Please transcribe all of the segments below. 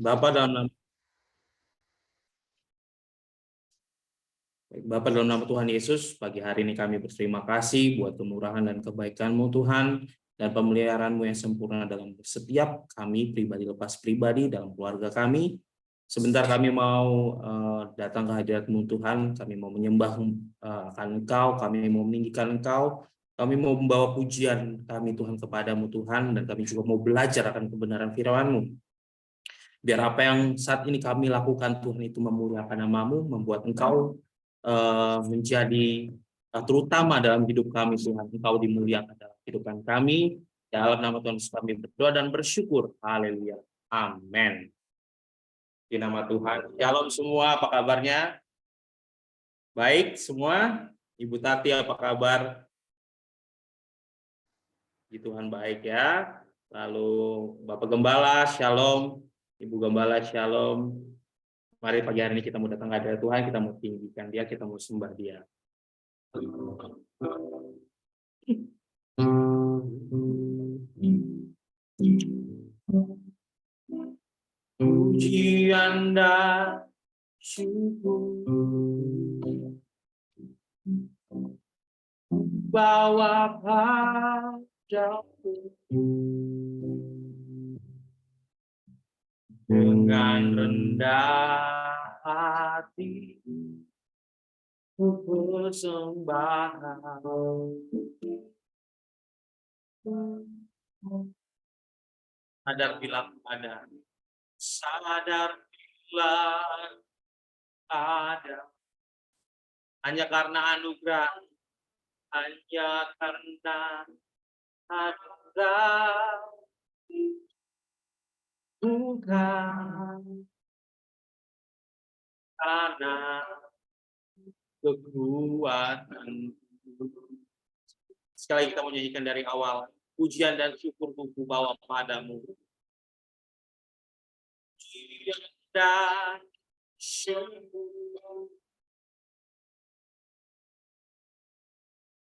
Bapa dalam nama Tuhan Yesus, pagi hari ini kami berterima kasih buat kemurahan dan kebaikan-Mu Tuhan, dan pemeliharaan-Mu yang sempurna dalam setiap kami pribadi lepas pribadi dalam keluarga kami. Sebentar kami mau datang ke hadirat-Mu Tuhan, kami mau menyembah akan Engkau, kami mau meninggikan Engkau, kami mau membawa pujian kami Tuhan kepadamu Tuhan, dan kami juga mau belajar akan kebenaran firman-Mu. Biar apa yang saat ini kami lakukan Tuhan itu memuliakan nama-Mu, membuat Engkau menjadi terutama dalam hidup kami Tuhan. Engkau dimuliakan dalam kehidupan kami. Dalam nama Tuhan Yesus kami berdoa dan bersyukur. Haleluya. Amin. Di nama Tuhan. Shalom semua, apa kabarnya? Baik semua? Ibu Tati apa kabar? Di Tuhan baik ya. Lalu Bapak Gembala, shalom. Ibu Gembala, shalom. Mari pagi hari ini kita mau datang ke hadirat Tuhan, kita mau tinggikan Dia, kita mau sembah Dia. Pujian dan syukur bawa padamu dengan rendah hati persembahan. Sadar bila ada, sadar bila ada, hanya karena anugerah, hanya karena anugerah, bukan karena kekuatan. Sekali lagi kita mau nyanyikan dari awal. Pujian dan syukur ku bawa padamu. Pujian dan syukur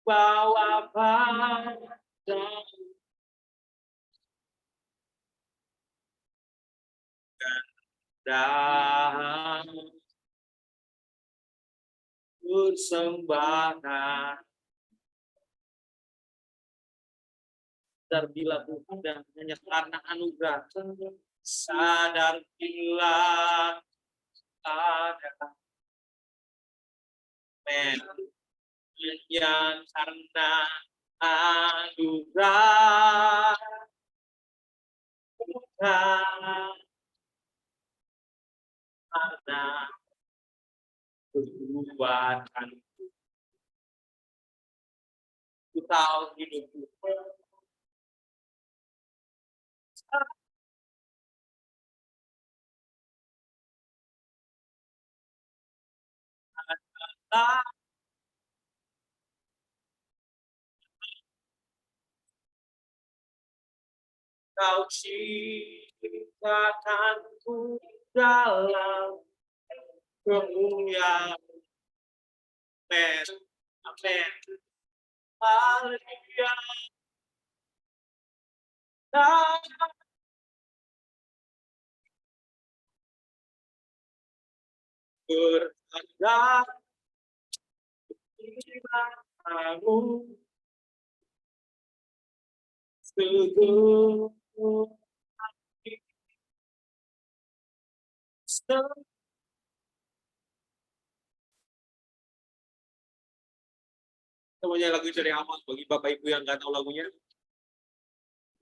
bawa padamu. Dan persembahan. Sadar bila Tuhan hanya karena anugerah, sadar bila ada, hanya karena anugerah, bukan karena kekuatan. Ku tahu hidupku Kau ciptakanku dalam kemuliaan. Amen. Amen. Haleluya. Berharga kamu semuanya lagu dari awal bagi Bapak Ibu yang nggak tahu lagunya.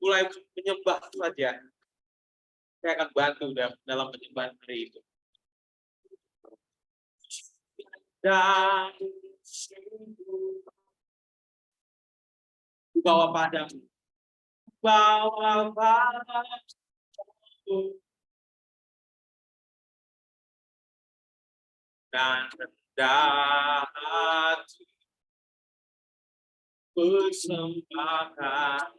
Mulai menyembah saja. Saya akan bantu dalam penyembahan hari itu. Dan bawa padamu. Bawa padamu. Dan rendah hati persembahan.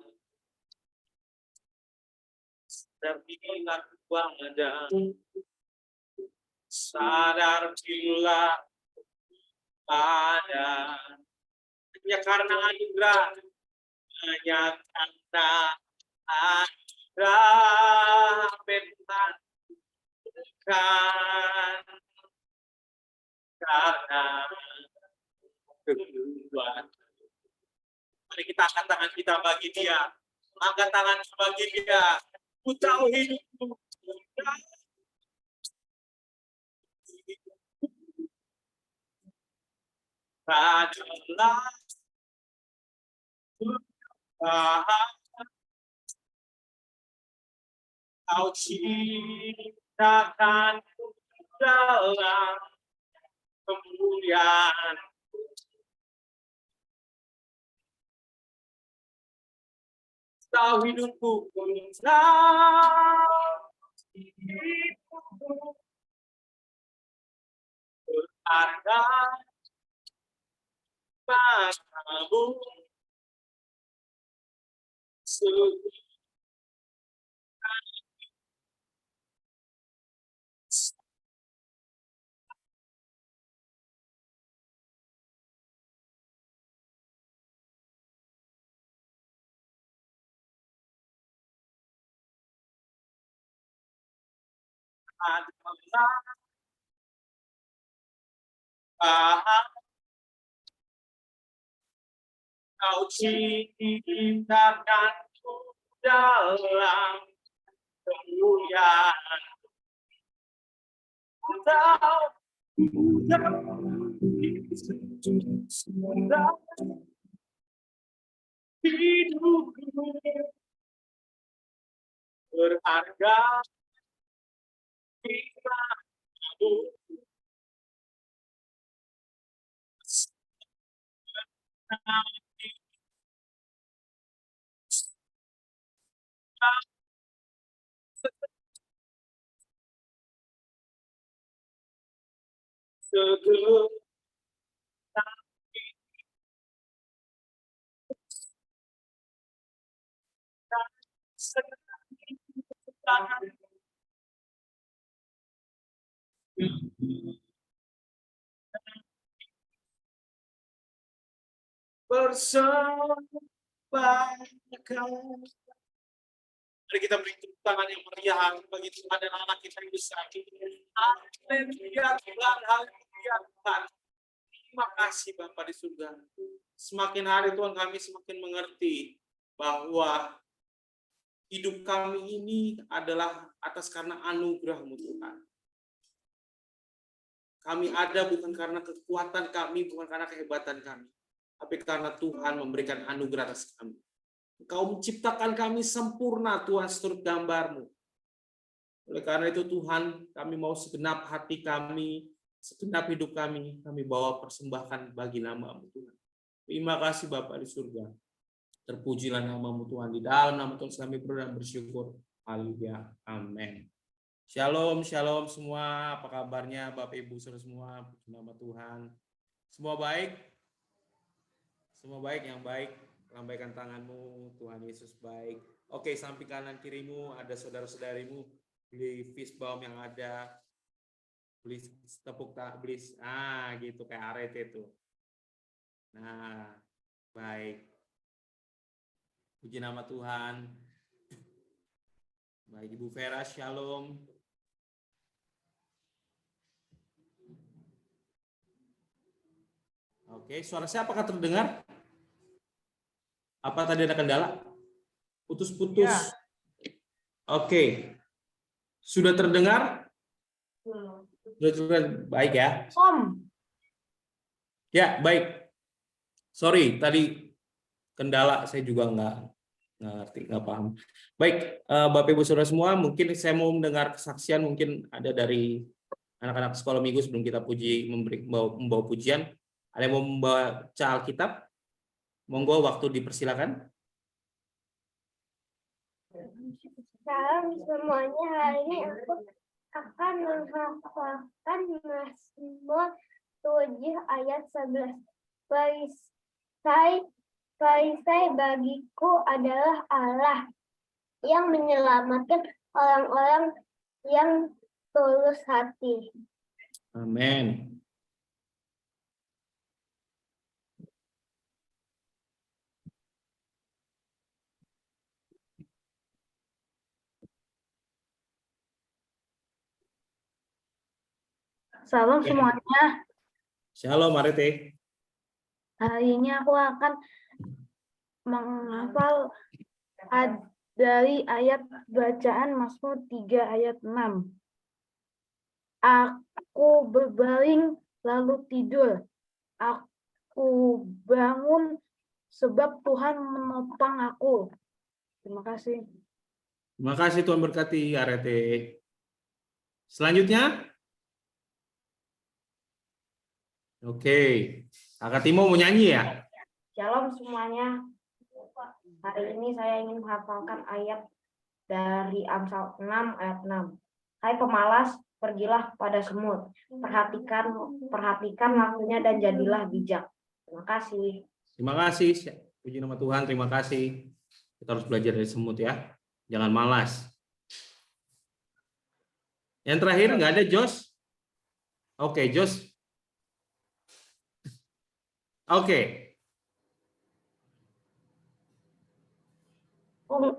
Terbilang pada sadar bila ada, hanya karena anugerah, hanya karena anugerah, Tuhan karena kekuatan. Mari kita angkat tangan kita bagi dia. Angkat tangan bagi dia. Ku tahu hidupku adalah Tuhan. Kau ciptakan dalam kemuliaan. Tahu hidupku berharga padamu. Kau ciptakan dalam kemuliaan. Hidupku berharga di matamu. Persembahkan. Mari kita beri tepuk tangan yang meriah bagi Tuhan dan anak kita yang besar. Haleluya Tuhan, haleluya Tuhan. Terima kasih Bapa di surga. Semakin hari Tuhan kami semakin mengerti bahwa hidup kami ini adalah atas karena anugerah-Mu Tuhan. Kami ada bukan karena kekuatan kami, bukan karena kehebatan kami, tapi karena Tuhan memberikan anugerah atas kami. Engkau menciptakan kami sempurna Tuhan seturut gambar-Mu. Oleh karena itu Tuhan, kami mau segenap hati kami, segenap hidup kami bawa persembahkan bagi nama-Mu Tuhan. Terima kasih Bapa di surga. Terpujilah nama-Mu Tuhan. Di dalam nama Tuhan kami berdoa dan bersyukur. Haleluya. Amin. Shalom, shalom semua. Apa kabarnya Bapak Ibu saudara semua? Puji nama Tuhan. Semua baik? Semua baik, yang baik. Lambaikan tanganmu, Tuhan Yesus baik. Oke, samping kanan kirimu ada saudara-saudarimu. Beli fishbomb yang ada. Beli tepuk tak, beli gitu kayak arete itu. Nah, baik. Puji nama Tuhan. Baik, Ibu Vera, shalom. Oke, suara saya apakah terdengar? Apa tadi ada kendala? Putus-putus. Ya. Oke. Sudah terdengar? Sudah terdengar. Baik ya. Ya, baik. Sorry, tadi kendala saya juga nggak ngerti, nggak paham. Baik, Bapak Ibu Saudara semua, mungkin saya mau mendengar kesaksian, mungkin ada dari anak-anak sekolah minggu sebelum kita membawa pujian. Ada yang mau membaca Alkitab? Monggo, waktu dipersilakan. Salam semuanya, hari ini aku akan menghafalkan Mazmur 7 ayat 11. Perisai bagiku adalah Allah yang menyelamatkan orang-orang yang tulus hati. Amin. Salam semuanya. Shalom Arete. Hari ini aku akan menghafal dari ayat bacaan Mazmur 3 ayat 6. Aku berbaring lalu tidur. Aku bangun sebab Tuhan menopang aku. Terima kasih. Terima kasih, Tuhan berkati Arete. Selanjutnya. Oke. Kakak Timo mau nyanyi ya? Shalom semuanya. Hari ini saya ingin menghafalkan ayat dari Amsal 6 ayat 6. Hai pemalas, pergilah pada semut. Perhatikan waktunya dan jadilah bijak. Terima kasih. Terima kasih. Puji nama Tuhan, terima kasih. Kita harus belajar dari semut ya. Jangan malas. Yang terakhir nggak ada Jos? Oke, Jos. Oke.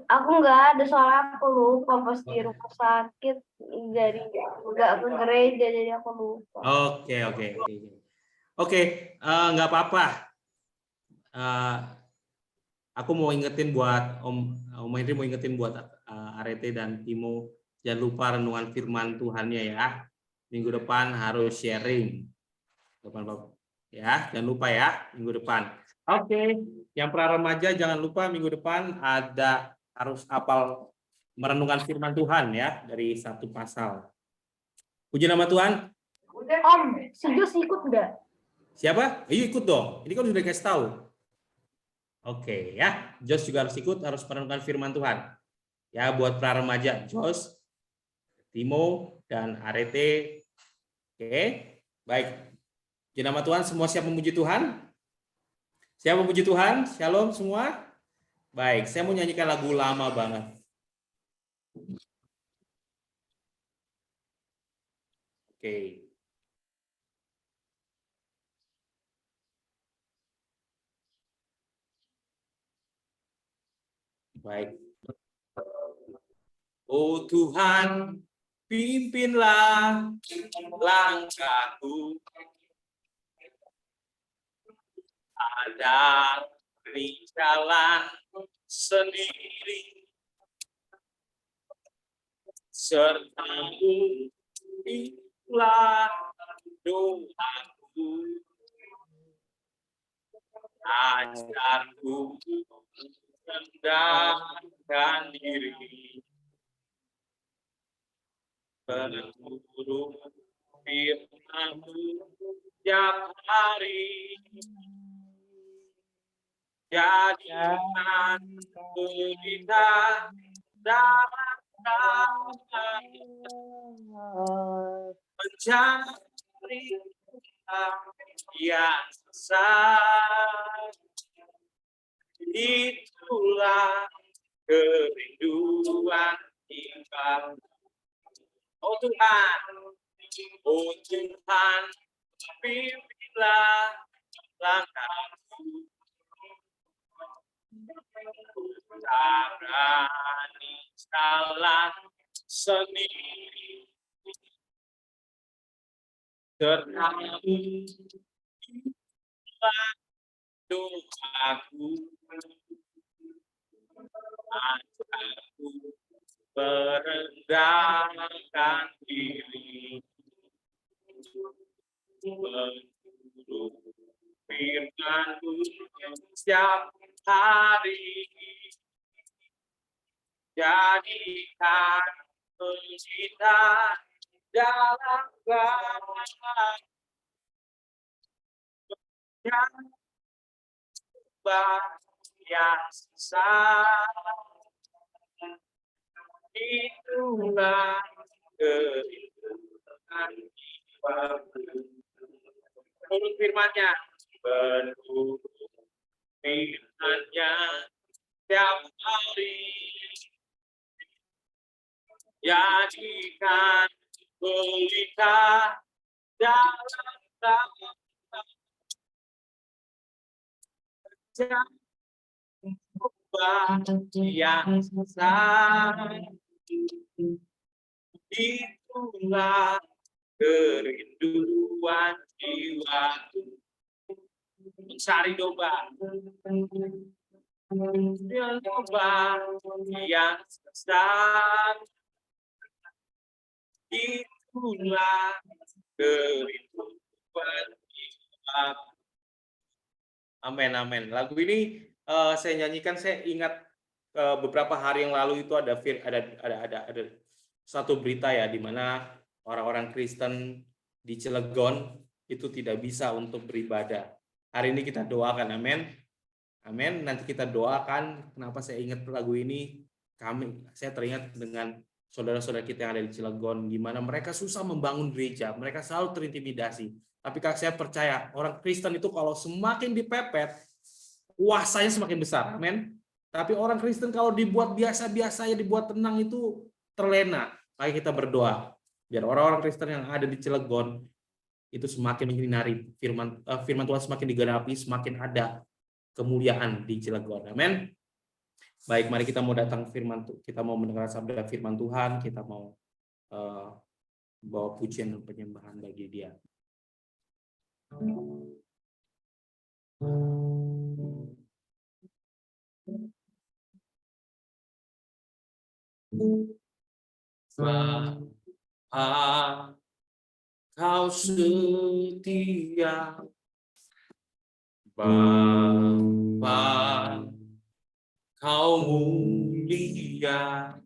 Aku nggak ada, soalnya aku lupa pas di rumah sakit, jadi nggak ke gereja, jadi aku lupa. Oke, nggak apa-apa. Aku mau ingetin buat Om Henry, mau ingetin buat Arete dan Timo, jangan lupa renungan firman Tuhannya ya. Minggu depan harus sharing. Ya, jangan lupa ya minggu depan. Oke, yang pra remaja jangan lupa minggu depan harus hafal merenungkan firman Tuhan ya dari satu pasal. Puji nama Tuhan. Om, si Jos ikut nggak? Siapa? Ayo ikut dong. Ini kan sudah kasih tahu. Oke ya, Jos juga harus ikut, harus merenungkan firman Tuhan. Ya, buat pra remaja, Jos, Timo, dan Arete. Oke, baik. Puji nama Tuhan, semua siap memuji Tuhan? Siap memuji Tuhan? Shalom semua. Baik, saya mau nyanyikan lagu lama banget. Oke. Baik. Oh Tuhan, pimpinlah langkahku. Ada di jalan sendiri, serta-Mu itulah doaku. Ajarku rendahkan diri, menurut firman-Mu tiap hari. Jadikan kita dalam mencari yang sesat. Itulah kerinduan kita. Oh Tuhan, pimpinlah langkahku. Tak berani jalan sendiri, serta-Mu itulah doaku. Ajarku merendahkan diri, menurut firman-Mu setiap hari. Jadikan kita dalam keadaan yang sesat. Itulah kerinduan jiwaku. Menurut firman-Nya, menurut firman-Nya setiap hari. Jadikan pelita dalam yang sesat. Itulah kerinduan jiwaku mencari domba yang sesat, itulah kerinduan jiwaku. Amin, amin. Lagu ini saya nyanyikan, saya ingat beberapa hari yang lalu itu ada satu berita ya, di mana orang-orang Kristen di Cilegon itu tidak bisa untuk beribadah. Hari ini kita doakan, amin. Amin. Nanti kita doakan. Kenapa saya ingat lagu ini? Saya teringat dengan saudara-saudara kita yang ada di Cilegon, gimana mereka susah membangun gereja, mereka selalu terintimidasi. Tapi saya percaya orang Kristen itu kalau semakin dipepet, kuasanya semakin besar, amin. Tapi orang Kristen kalau dibuat biasa-biasa ya, dibuat tenang itu terlena. Mari kita berdoa biar orang-orang Kristen yang ada di Cilegon itu semakin menyinari firman Tuhan, semakin digenapi, semakin ada kemuliaan di Cilegon. Amin. Baik, mari kita mau datang kita mau mendengar sabda firman Tuhan, kita mau bawa pujian dan penyembahan bagi Dia. Bapa, Kau setia, Bapa, Kau mulia,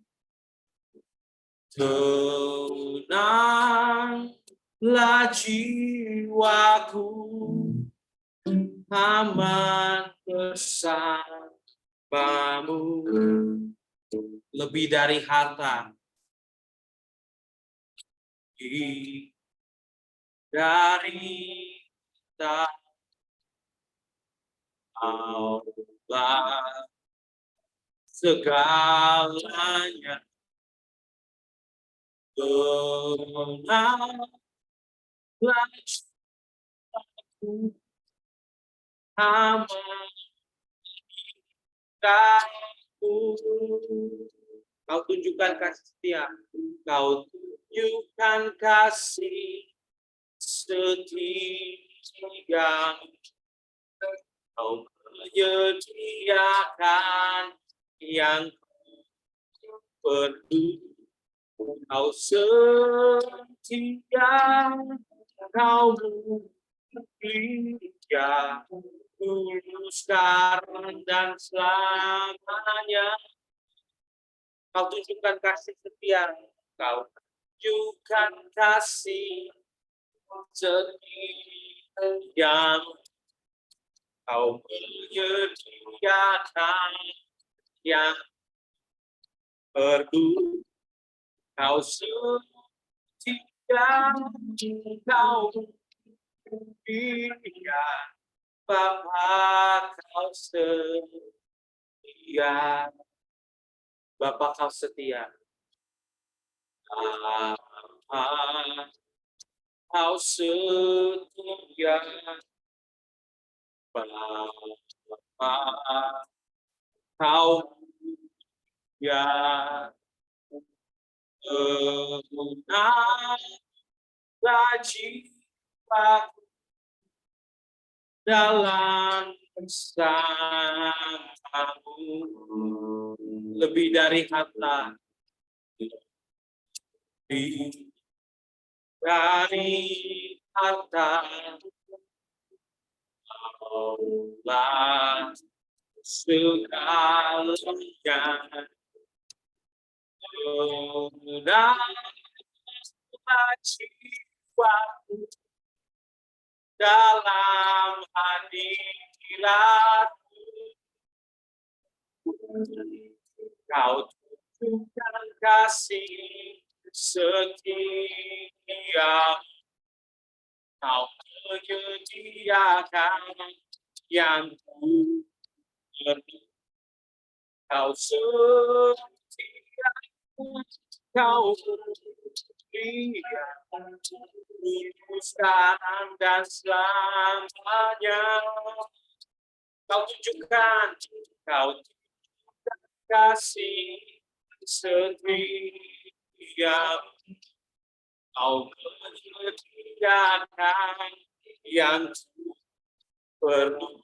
tenanglah jiwaku, aman bersamamu, lebih dari harta, dari tak Allah segalanya, tenanglah jiwaku, aman kamu. Kau tunjukkan kasih setia, Kau tunjukkan kasih setia, Kau menyediakan yang perlu, Kau setia, Kau mulia, dulu sekarang dan selamanya. Kau tunjukkan kasih setia, Kau tunjukkan kasih setia, Kau menyediakan yang perlu, Kau setia, Kau mulia, Bapa Kau setia, Bapa Kau setia, Bapa Kau setia, Bapa Kau mulia, tenanglah jiwaku dalam bersamamu, lebih dari harta, lebih dari harta, Kaulah segalanya, tenanglah jiwaku dalam hadirat-Mu, Kau tunjukkan kasih setia, Kau menyediakan yang ku perlu, Kau setia, Kau mulia, dulu sekarang dan selamanya. Kau tunjukkan kasih setia, Kau menyediakan yang perlu.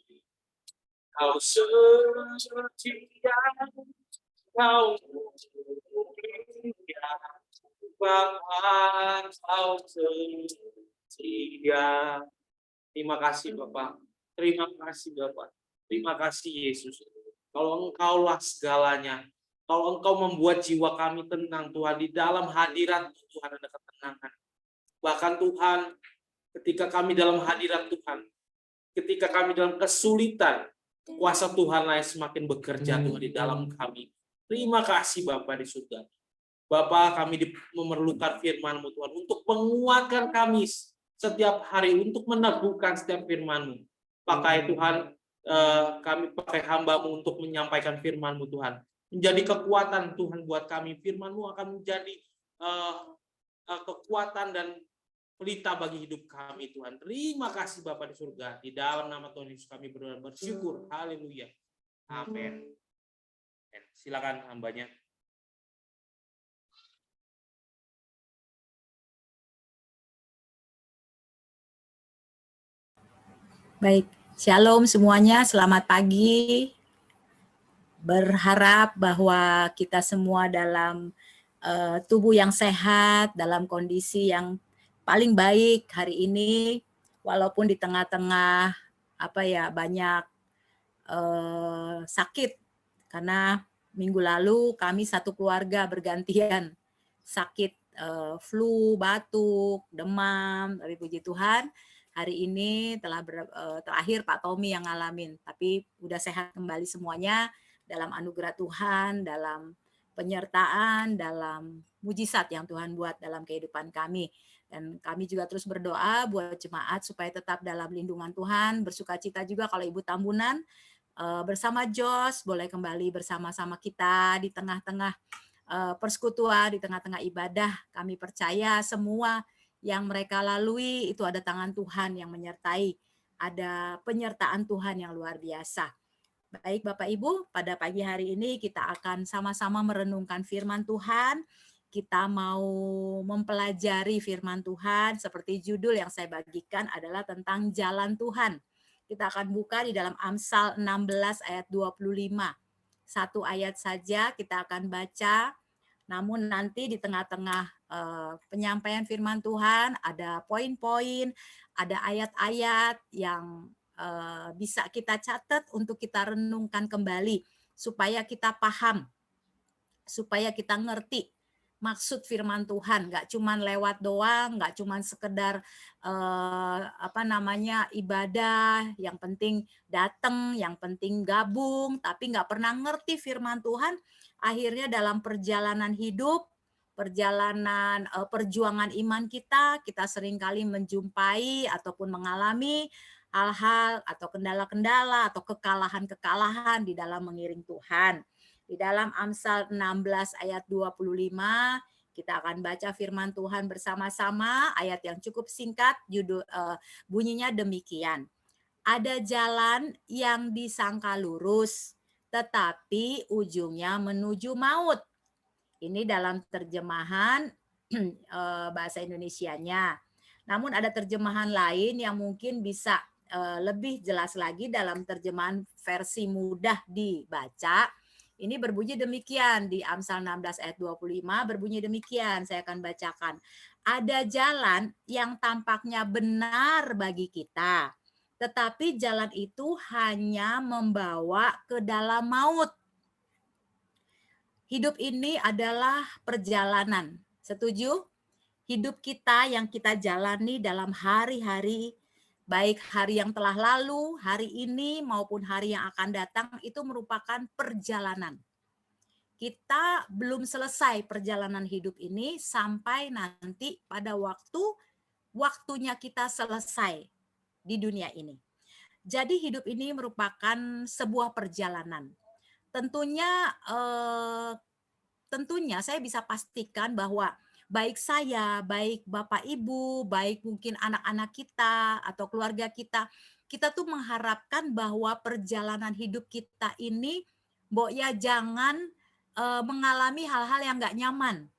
Kau setia, kau mulia, Bapa, kau setia. Terima kasih Bapak. Terima kasih Bapak. Terima kasih Yesus. Kalau Engkaulah segalanya. Kalau Engkau membuat jiwa kami tenang Tuhan. Di dalam hadirat Tuhan ada ketenangan. Bahkan Tuhan, ketika kami dalam hadirat Tuhan, ketika kami dalam kesulitan, kuasa Tuhanlah yang semakin bekerja Tuhan di dalam kami. Terima kasih Bapak di surga. Bapak, kami memerlukan firman-Mu Tuhan untuk menguatkan kami setiap hari, untuk meneguhkan setiap firman-Mu. Pakai Tuhan, kami pakai hamba-Mu untuk menyampaikan firman-Mu Tuhan. Menjadi kekuatan Tuhan buat kami. Firman-Mu akan menjadi kekuatan dan pelita bagi hidup kami Tuhan. Terima kasih Bapa di surga. Di dalam nama Tuhan Yesus kami berdoa bersyukur. Haleluya. Amin. Silakan hambanya. Baik, shalom semuanya, selamat pagi. Berharap bahwa kita semua dalam tubuh yang sehat, dalam kondisi yang paling baik hari ini, walaupun di tengah-tengah banyak sakit, karena minggu lalu kami satu keluarga bergantian sakit, flu, batuk, demam, tapi puji Tuhan hari ini terakhir Pak Tommy yang ngalamin, tapi udah sehat kembali semuanya dalam anugerah Tuhan, dalam penyertaan, dalam mujizat yang Tuhan buat dalam kehidupan kami. Dan kami juga terus berdoa buat jemaat supaya tetap dalam lindungan Tuhan, bersukacita juga kalau Ibu Tambunan bersama Jos boleh kembali bersama-sama kita di tengah-tengah persekutuan, di tengah-tengah ibadah. Kami percaya semua yang mereka lalui itu ada tangan Tuhan yang menyertai, ada penyertaan Tuhan yang luar biasa. Baik Bapak Ibu, pada pagi hari ini kita akan sama-sama merenungkan firman Tuhan. Kita mau mempelajari firman Tuhan, seperti judul yang saya bagikan adalah tentang jalan Tuhan. Kita akan buka di dalam Amsal 16 ayat 25. Satu ayat saja kita akan baca. Namun nanti di tengah-tengah penyampaian firman Tuhan ada poin-poin, ada ayat-ayat yang bisa kita catat untuk kita renungkan kembali supaya kita paham, supaya kita ngerti maksud firman Tuhan, nggak cuman lewat doang, nggak cuman sekedar ibadah, yang penting datang, yang penting gabung, tapi nggak pernah ngerti firman Tuhan. Akhirnya dalam perjalanan hidup, perjalanan perjuangan iman kita seringkali menjumpai ataupun mengalami hal-hal atau kendala-kendala atau kekalahan-kekalahan di dalam mengiring Tuhan. Di dalam Amsal 16 ayat 25, kita akan baca firman Tuhan bersama-sama, ayat yang cukup singkat, bunyinya demikian. Ada jalan yang disangka lurus, tetapi ujungnya menuju maut. Ini dalam terjemahan bahasa Indonesianya. Namun ada terjemahan lain yang mungkin bisa lebih jelas lagi dalam terjemahan versi mudah dibaca. Ini berbunyi demikian, di Amsal 16 ayat 25 berbunyi demikian, saya akan bacakan. Ada jalan yang tampaknya benar bagi kita, tetapi jalan itu hanya membawa ke dalam maut. Hidup ini adalah perjalanan, setuju? Hidup kita yang kita jalani dalam hari-hari, baik hari yang telah lalu, hari ini maupun hari yang akan datang, itu merupakan perjalanan. Kita belum selesai perjalanan hidup ini sampai nanti pada waktunya kita selesai di dunia ini. Jadi hidup ini merupakan sebuah perjalanan. Tentunya saya bisa pastikan bahwa baik saya, baik Bapak Ibu, baik mungkin anak-anak kita atau keluarga kita tuh mengharapkan bahwa perjalanan hidup kita ini jangan mengalami hal-hal yang nggak nyaman.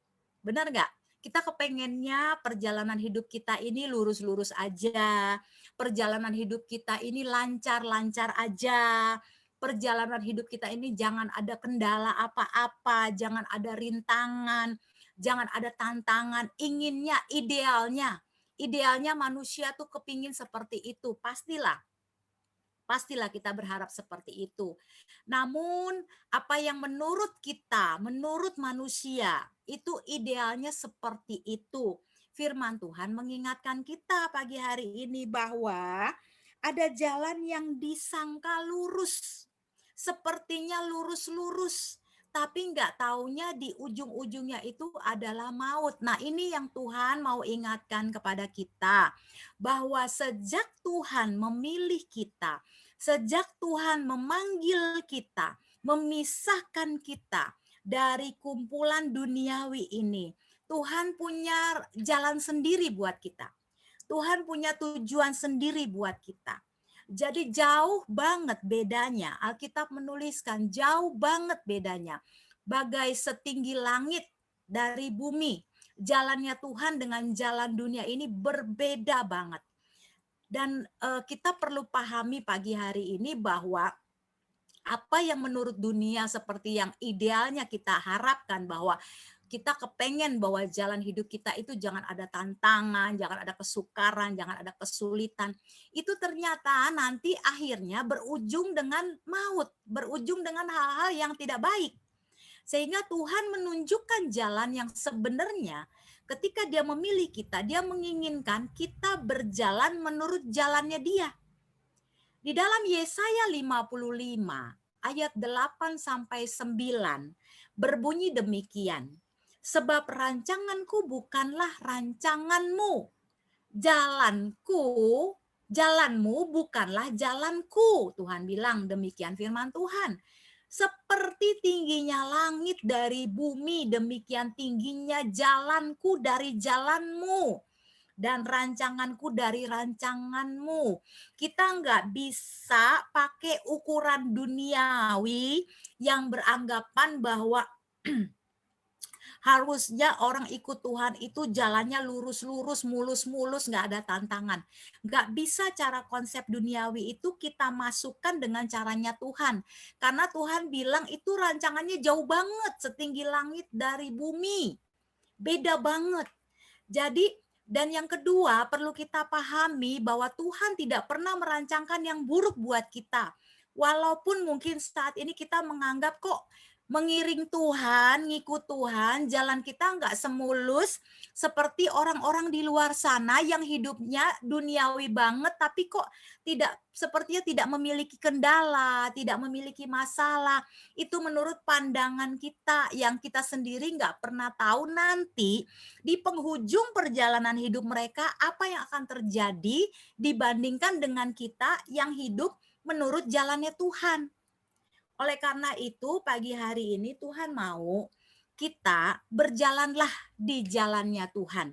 Benar nggak? Kita kepengennya perjalanan hidup kita ini lurus-lurus aja, perjalanan hidup kita ini lancar-lancar aja, perjalanan hidup kita ini jangan ada kendala apa-apa, jangan ada rintangan, jangan ada tantangan. Inginnya, idealnya manusia tuh kepingin seperti itu, pastilah kita berharap seperti itu. Namun apa yang menurut kita, menurut manusia, itu idealnya seperti itu. Firman Tuhan mengingatkan kita pagi hari ini bahwa ada jalan yang disangka lurus. Sepertinya lurus-lurus, tapi nggak taunya di ujung-ujungnya itu adalah maut. Nah, ini yang Tuhan mau ingatkan kepada kita, bahwa sejak Tuhan memilih kita, sejak Tuhan memanggil kita, memisahkan kita dari kumpulan duniawi ini, Tuhan punya jalan sendiri buat kita. Tuhan punya tujuan sendiri buat kita. Jadi jauh banget bedanya. Alkitab menuliskan jauh banget bedanya. Bagai setinggi langit dari bumi. Jalannya Tuhan dengan jalan dunia ini berbeda banget. Dan kita perlu pahami pagi hari ini bahwa apa yang menurut dunia seperti yang idealnya kita harapkan, bahwa kita kepengen bahwa jalan hidup kita itu jangan ada tantangan, jangan ada kesukaran, jangan ada kesulitan. Itu ternyata nanti akhirnya berujung dengan maut, berujung dengan hal-hal yang tidak baik. Sehingga Tuhan menunjukkan jalan yang sebenarnya ketika dia memilih kita, dia menginginkan kita berjalan menurut jalannya dia. Di dalam Yesaya 55 ayat 8 sampai 9 berbunyi demikian. Sebab rancanganku bukanlah rancanganmu. Jalanmu bukanlah jalanku. Tuhan bilang demikian firman Tuhan. Seperti tingginya langit dari bumi, demikian tingginya jalanku dari jalanmu. Dan rancanganku dari rancanganmu. Kita nggak bisa pakai ukuran duniawi yang beranggapan bahwa harusnya orang ikut Tuhan itu jalannya lurus-lurus, mulus-mulus, nggak ada tantangan. Nggak bisa cara konsep duniawi itu kita masukkan dengan caranya Tuhan. Karena Tuhan bilang itu rancangannya jauh banget, setinggi langit dari bumi. Beda banget. Jadi, dan yang kedua perlu kita pahami bahwa Tuhan tidak pernah merancangkan yang buruk buat kita. Walaupun mungkin saat ini kita menganggap kok mengiring Tuhan, ngikut Tuhan, jalan kita nggak semulus seperti orang-orang di luar sana yang hidupnya duniawi banget, tapi kok sepertinya tidak memiliki kendala, tidak memiliki masalah. Itu menurut pandangan kita yang kita sendiri nggak pernah tahu nanti di penghujung perjalanan hidup mereka apa yang akan terjadi dibandingkan dengan kita yang hidup menurut jalannya Tuhan. Oleh karena itu pagi hari ini Tuhan mau kita berjalanlah di jalannya Tuhan.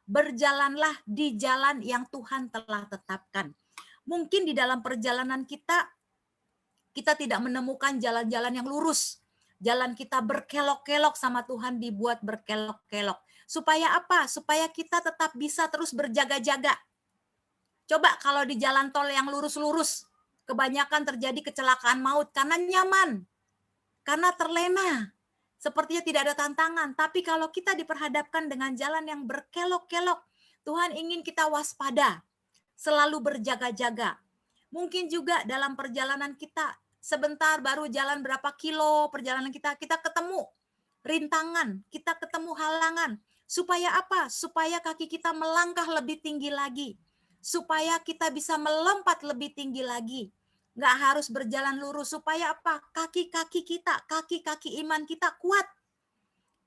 Berjalanlah di jalan yang Tuhan telah tetapkan. Mungkin di dalam perjalanan kita tidak menemukan jalan-jalan yang lurus. Jalan kita berkelok-kelok sama Tuhan dibuat berkelok-kelok. Supaya apa? Supaya kita tetap bisa terus berjaga-jaga. Coba kalau di jalan tol yang lurus-lurus, kebanyakan terjadi kecelakaan maut karena nyaman, karena terlena, sepertinya tidak ada tantangan. Tapi kalau kita diperhadapkan dengan jalan yang berkelok-kelok, Tuhan ingin kita waspada, selalu berjaga-jaga. Mungkin juga dalam perjalanan kita, sebentar baru jalan berapa kilo perjalanan kita ketemu rintangan, kita ketemu halangan. Supaya apa? Supaya kaki kita melangkah lebih tinggi lagi. Supaya kita bisa melompat lebih tinggi lagi. Nggak harus berjalan lurus, supaya apa? Kaki-kaki kita, kaki-kaki iman kita kuat.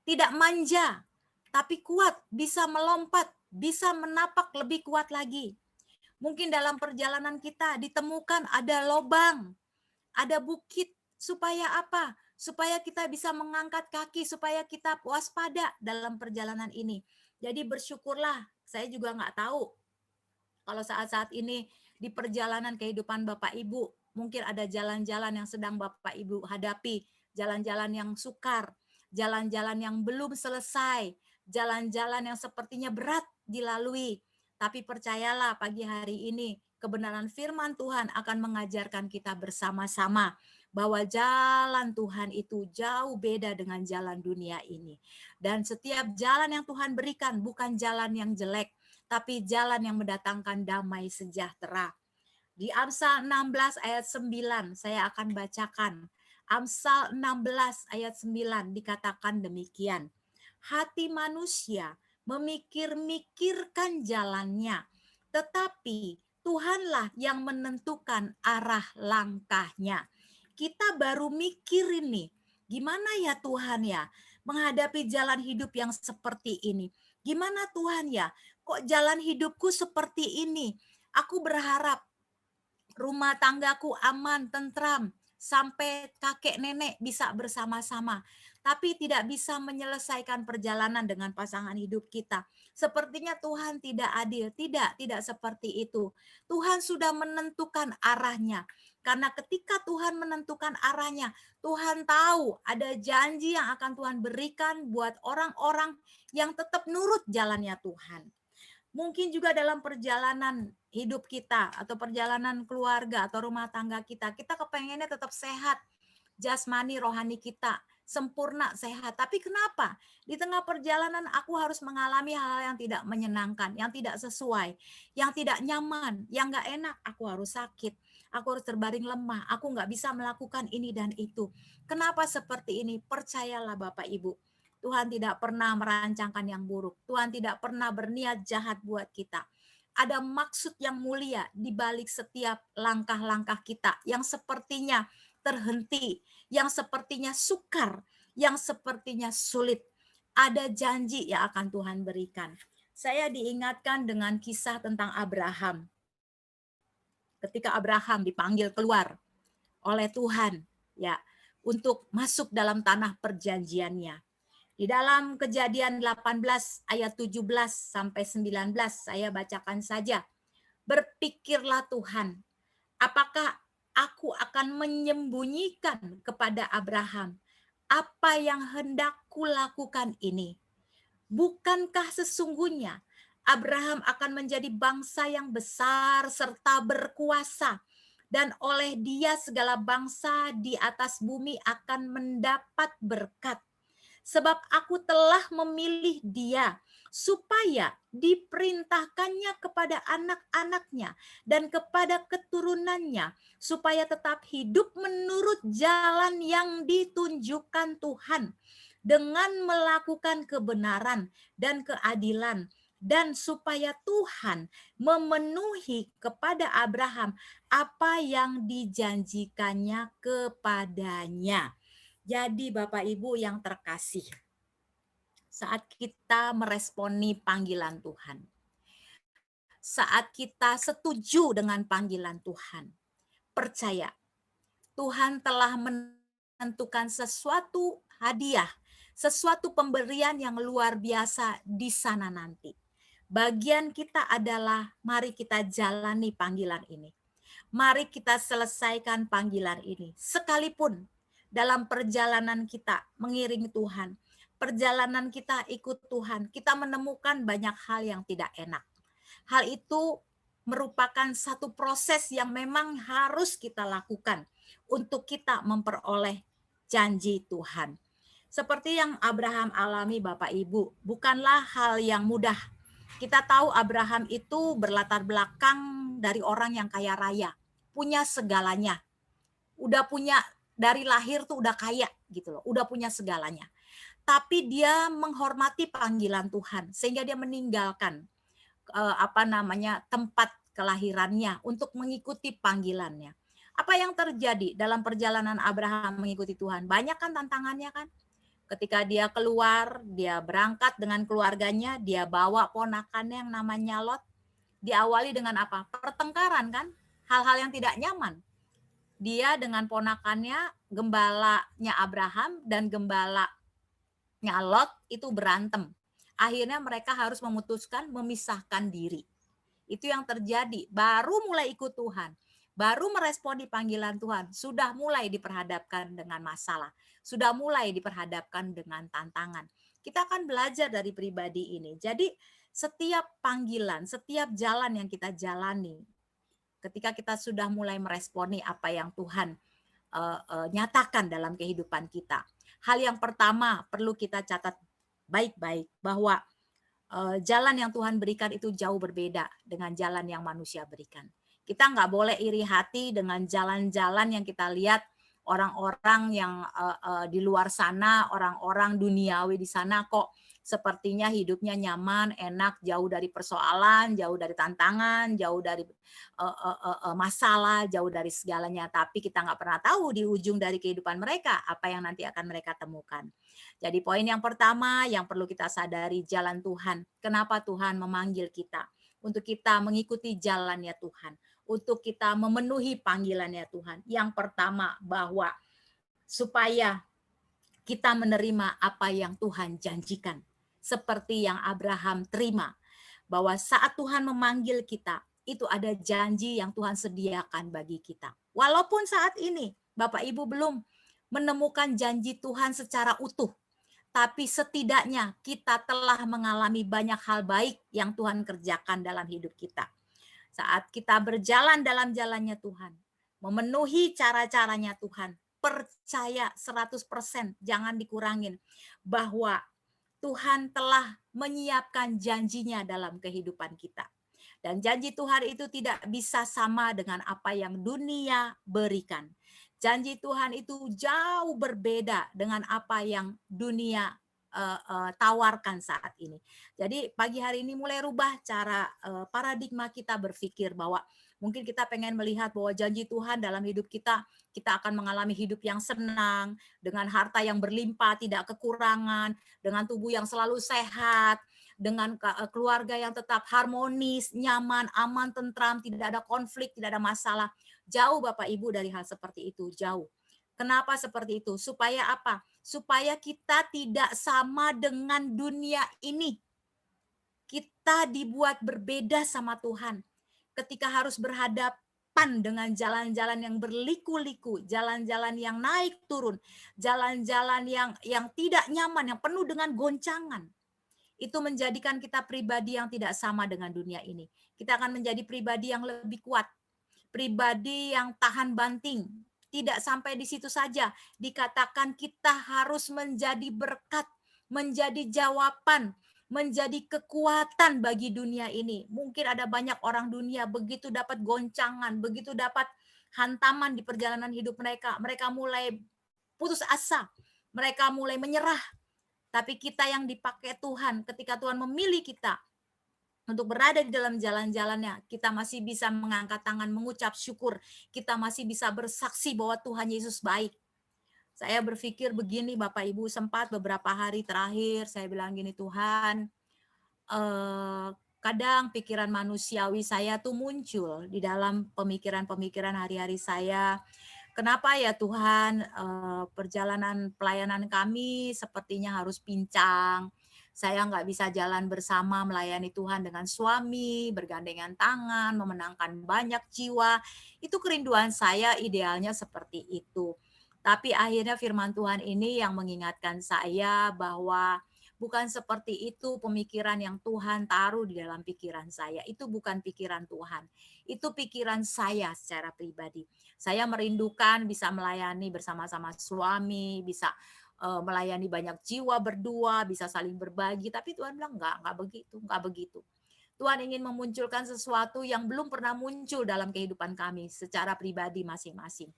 Tidak manja, tapi kuat, bisa melompat, bisa menapak lebih kuat lagi. Mungkin dalam perjalanan kita ditemukan ada lobang, ada bukit, supaya apa? Supaya kita bisa mengangkat kaki, supaya kita waspada dalam perjalanan ini. Jadi bersyukurlah, saya juga nggak tahu kalau saat-saat ini di perjalanan kehidupan Bapak Ibu, mungkin ada jalan-jalan yang sedang Bapak Ibu hadapi, jalan-jalan yang sukar, jalan-jalan yang belum selesai, jalan-jalan yang sepertinya berat dilalui. Tapi percayalah pagi hari ini, kebenaran firman Tuhan akan mengajarkan kita bersama-sama bahwa jalan Tuhan itu jauh beda dengan jalan dunia ini. Dan setiap jalan yang Tuhan berikan bukan jalan yang jelek, tapi jalan yang mendatangkan damai sejahtera. Di Amsal 16 ayat 9 saya akan bacakan. Amsal 16 ayat 9 dikatakan demikian. Hati manusia memikir-mikirkan jalannya, tetapi Tuhanlah yang menentukan arah langkahnya. Kita baru mikirin nih, gimana ya Tuhan ya menghadapi jalan hidup yang seperti ini. Gimana Tuhan ya, kok jalan hidupku seperti ini? Aku berharap rumah tanggaku aman, tentram, sampai kakek nenek bisa bersama-sama. Tapi tidak bisa menyelesaikan perjalanan dengan pasangan hidup kita. Sepertinya Tuhan tidak adil. Tidak seperti itu. Tuhan sudah menentukan arahnya. Karena ketika Tuhan menentukan arahnya, Tuhan tahu ada janji yang akan Tuhan berikan buat orang-orang yang tetap nurut jalannya Tuhan. Mungkin juga dalam perjalanan hidup kita atau perjalanan keluarga atau rumah tangga kita kepengennya tetap sehat, jasmani rohani kita sempurna sehat. Tapi kenapa di tengah perjalanan aku harus mengalami hal yang tidak menyenangkan, yang tidak sesuai, yang tidak nyaman, yang nggak enak? Aku harus sakit, aku harus terbaring lemah, aku nggak bisa melakukan ini dan itu. Kenapa seperti ini? Percayalah Bapak Ibu, Tuhan tidak pernah merancangkan yang buruk. Tuhan tidak pernah berniat jahat buat kita. Ada maksud yang mulia di balik setiap langkah-langkah kita yang sepertinya terhenti, yang sepertinya sukar, yang sepertinya sulit. Ada janji yang akan Tuhan berikan. Saya diingatkan dengan kisah tentang Abraham. Ketika Abraham dipanggil keluar oleh Tuhan ya untuk masuk dalam tanah perjanjiannya. Di dalam Kejadian 18 ayat 17 sampai 19 saya bacakan saja. Berpikirlah Tuhan, apakah aku akan menyembunyikan kepada Abraham apa yang hendak kulakukan ini? Bukankah sesungguhnya Abraham akan menjadi bangsa yang besar serta berkuasa, dan oleh dia segala bangsa di atas bumi akan mendapat berkat. Sebab aku telah memilih dia supaya diperintahkannya kepada anak-anaknya dan kepada keturunannya, supaya tetap hidup menurut jalan yang ditunjukkan Tuhan dengan melakukan kebenaran dan keadilan, dan supaya Tuhan memenuhi kepada Abraham apa yang dijanjikannya kepadanya. Jadi Bapak Ibu yang terkasih, saat kita meresponi panggilan Tuhan, saat kita setuju dengan panggilan Tuhan, percaya Tuhan telah menentukan sesuatu hadiah, sesuatu pemberian yang luar biasa di sana nanti. Bagian kita adalah mari kita jalani panggilan ini. Mari kita selesaikan panggilan ini. Sekalipun dalam perjalanan kita mengiringi Tuhan, perjalanan kita ikut Tuhan, kita menemukan banyak hal yang tidak enak. Hal itu merupakan satu proses yang memang harus kita lakukan untuk kita memperoleh janji Tuhan. Seperti yang Abraham alami Bapak Ibu, bukanlah hal yang mudah. Kita tahu Abraham itu berlatar belakang dari orang yang kaya raya, punya segalanya. Udah punya dari lahir tuh udah kaya gitu loh, udah punya segalanya. Tapi dia menghormati panggilan Tuhan sehingga dia meninggalkan tempat kelahirannya untuk mengikuti panggilannya. Apa yang terjadi dalam perjalanan Abraham mengikuti Tuhan? Banyak kan tantangannya kan? Ketika dia keluar, dia berangkat dengan keluarganya, dia bawa ponakannya yang namanya Lot. Diawali dengan apa? Pertengkaran kan? Hal-hal yang tidak nyaman. Dia dengan ponakannya, gembalanya Abraham dan gembalanya Lot itu berantem. Akhirnya mereka harus memutuskan memisahkan diri. Itu yang terjadi. Baru mulai ikut Tuhan, baru meresponi panggilan Tuhan, sudah mulai diperhadapkan dengan masalah, sudah mulai diperhadapkan dengan tantangan. Kita akan belajar dari pribadi ini. Jadi setiap panggilan, setiap jalan yang kita jalani, ketika kita sudah mulai meresponi apa yang Tuhan nyatakan dalam kehidupan kita. Hal yang pertama perlu kita catat baik-baik bahwa jalan yang Tuhan berikan itu jauh berbeda dengan jalan yang manusia berikan. Kita nggak boleh iri hati dengan jalan-jalan yang kita lihat orang-orang yang di luar sana, orang-orang duniawi di sana kok sepertinya hidupnya nyaman, enak, jauh dari persoalan, jauh dari tantangan, jauh dari masalah, jauh dari segalanya. Tapi kita nggak pernah tahu di ujung dari kehidupan mereka apa yang nanti akan mereka temukan. Jadi poin yang pertama yang perlu kita sadari jalan Tuhan. Kenapa Tuhan memanggil kita? Untuk kita mengikuti jalannya Tuhan. Untuk kita memenuhi panggilannya Tuhan. Yang pertama bahwa supaya kita menerima apa yang Tuhan janjikan. Seperti yang Abraham terima. Bahwa saat Tuhan memanggil kita, itu ada janji yang Tuhan sediakan bagi kita. Walaupun saat ini Bapak Ibu belum menemukan janji Tuhan secara utuh. Tapi setidaknya kita telah mengalami banyak hal baik yang Tuhan kerjakan dalam hidup kita. Saat kita berjalan dalam jalannya Tuhan, memenuhi cara-caranya Tuhan, percaya 100%, jangan dikurangin, bahwa Tuhan telah menyiapkan janjinya dalam kehidupan kita. Dan janji Tuhan itu tidak bisa sama dengan apa yang dunia berikan. Janji Tuhan itu jauh berbeda dengan apa yang dunia tawarkan saat ini. Jadi pagi hari ini mulai rubah cara paradigma kita berpikir bahwa mungkin kita pengen melihat bahwa janji Tuhan dalam hidup kita akan mengalami hidup yang senang, dengan harta yang berlimpah, tidak kekurangan, dengan tubuh yang selalu sehat, dengan keluarga yang tetap harmonis, nyaman, aman, tentram, tidak ada konflik, tidak ada masalah. Jauh Bapak Ibu dari hal seperti itu, jauh. Kenapa seperti itu? Supaya apa? Supaya kita tidak sama dengan dunia ini. Kita dibuat berbeda sama Tuhan. Ketika harus berhadapan dengan jalan-jalan yang berliku-liku, jalan-jalan yang naik turun, jalan-jalan yang tidak nyaman, yang penuh dengan goncangan. Itu menjadikan kita pribadi yang tidak sama dengan dunia ini. Kita akan menjadi pribadi yang lebih kuat, pribadi yang tahan banting. Tidak sampai di situ saja, dikatakan kita harus menjadi berkat, menjadi jawaban, menjadi kekuatan bagi dunia ini. Mungkin ada banyak orang dunia begitu dapat goncangan, begitu dapat hantaman di perjalanan hidup mereka. Mereka mulai putus asa, mereka mulai menyerah. Tapi kita yang dipakai Tuhan, ketika Tuhan memilih kita untuk berada di dalam jalan-jalannya, kita masih bisa mengangkat tangan, mengucap syukur. Kita masih bisa bersaksi bahwa Tuhan Yesus baik. Saya berpikir begini Bapak Ibu, sempat beberapa hari terakhir saya bilang gini, Tuhan, kadang pikiran manusiawi saya tuh muncul di dalam pemikiran-pemikiran hari-hari saya. Kenapa ya Tuhan, perjalanan pelayanan kami sepertinya harus pincang. Saya nggak bisa jalan bersama melayani Tuhan dengan suami, bergandengan tangan, memenangkan banyak jiwa. Itu kerinduan saya, idealnya seperti itu. Tapi akhirnya firman Tuhan ini yang mengingatkan saya bahwa bukan seperti itu pemikiran yang Tuhan taruh di dalam pikiran saya. Itu bukan pikiran Tuhan. Itu pikiran saya secara pribadi. Saya merindukan bisa melayani bersama-sama suami, bisa melayani banyak jiwa berdua, bisa saling berbagi. Tapi Tuhan bilang enggak begitu. Tuhan ingin memunculkan sesuatu yang belum pernah muncul dalam kehidupan kami secara pribadi masing-masing.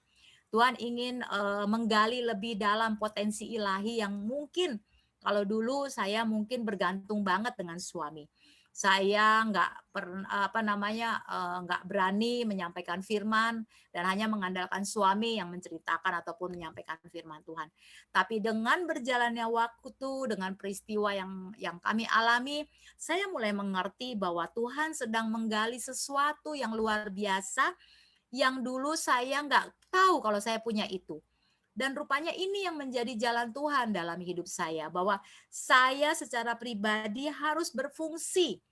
Tuhan ingin menggali lebih dalam potensi ilahi yang mungkin kalau dulu saya mungkin bergantung banget dengan suami. Saya nggak berani menyampaikan firman dan hanya mengandalkan suami yang menceritakan ataupun menyampaikan firman Tuhan. Tapi dengan berjalannya waktu, dengan peristiwa yang kami alami, saya mulai mengerti bahwa Tuhan sedang menggali sesuatu yang luar biasa yang dulu saya nggak tahu kalau saya punya itu. Dan rupanya ini yang menjadi jalan Tuhan dalam hidup saya. Bahwa saya secara pribadi harus berfungsi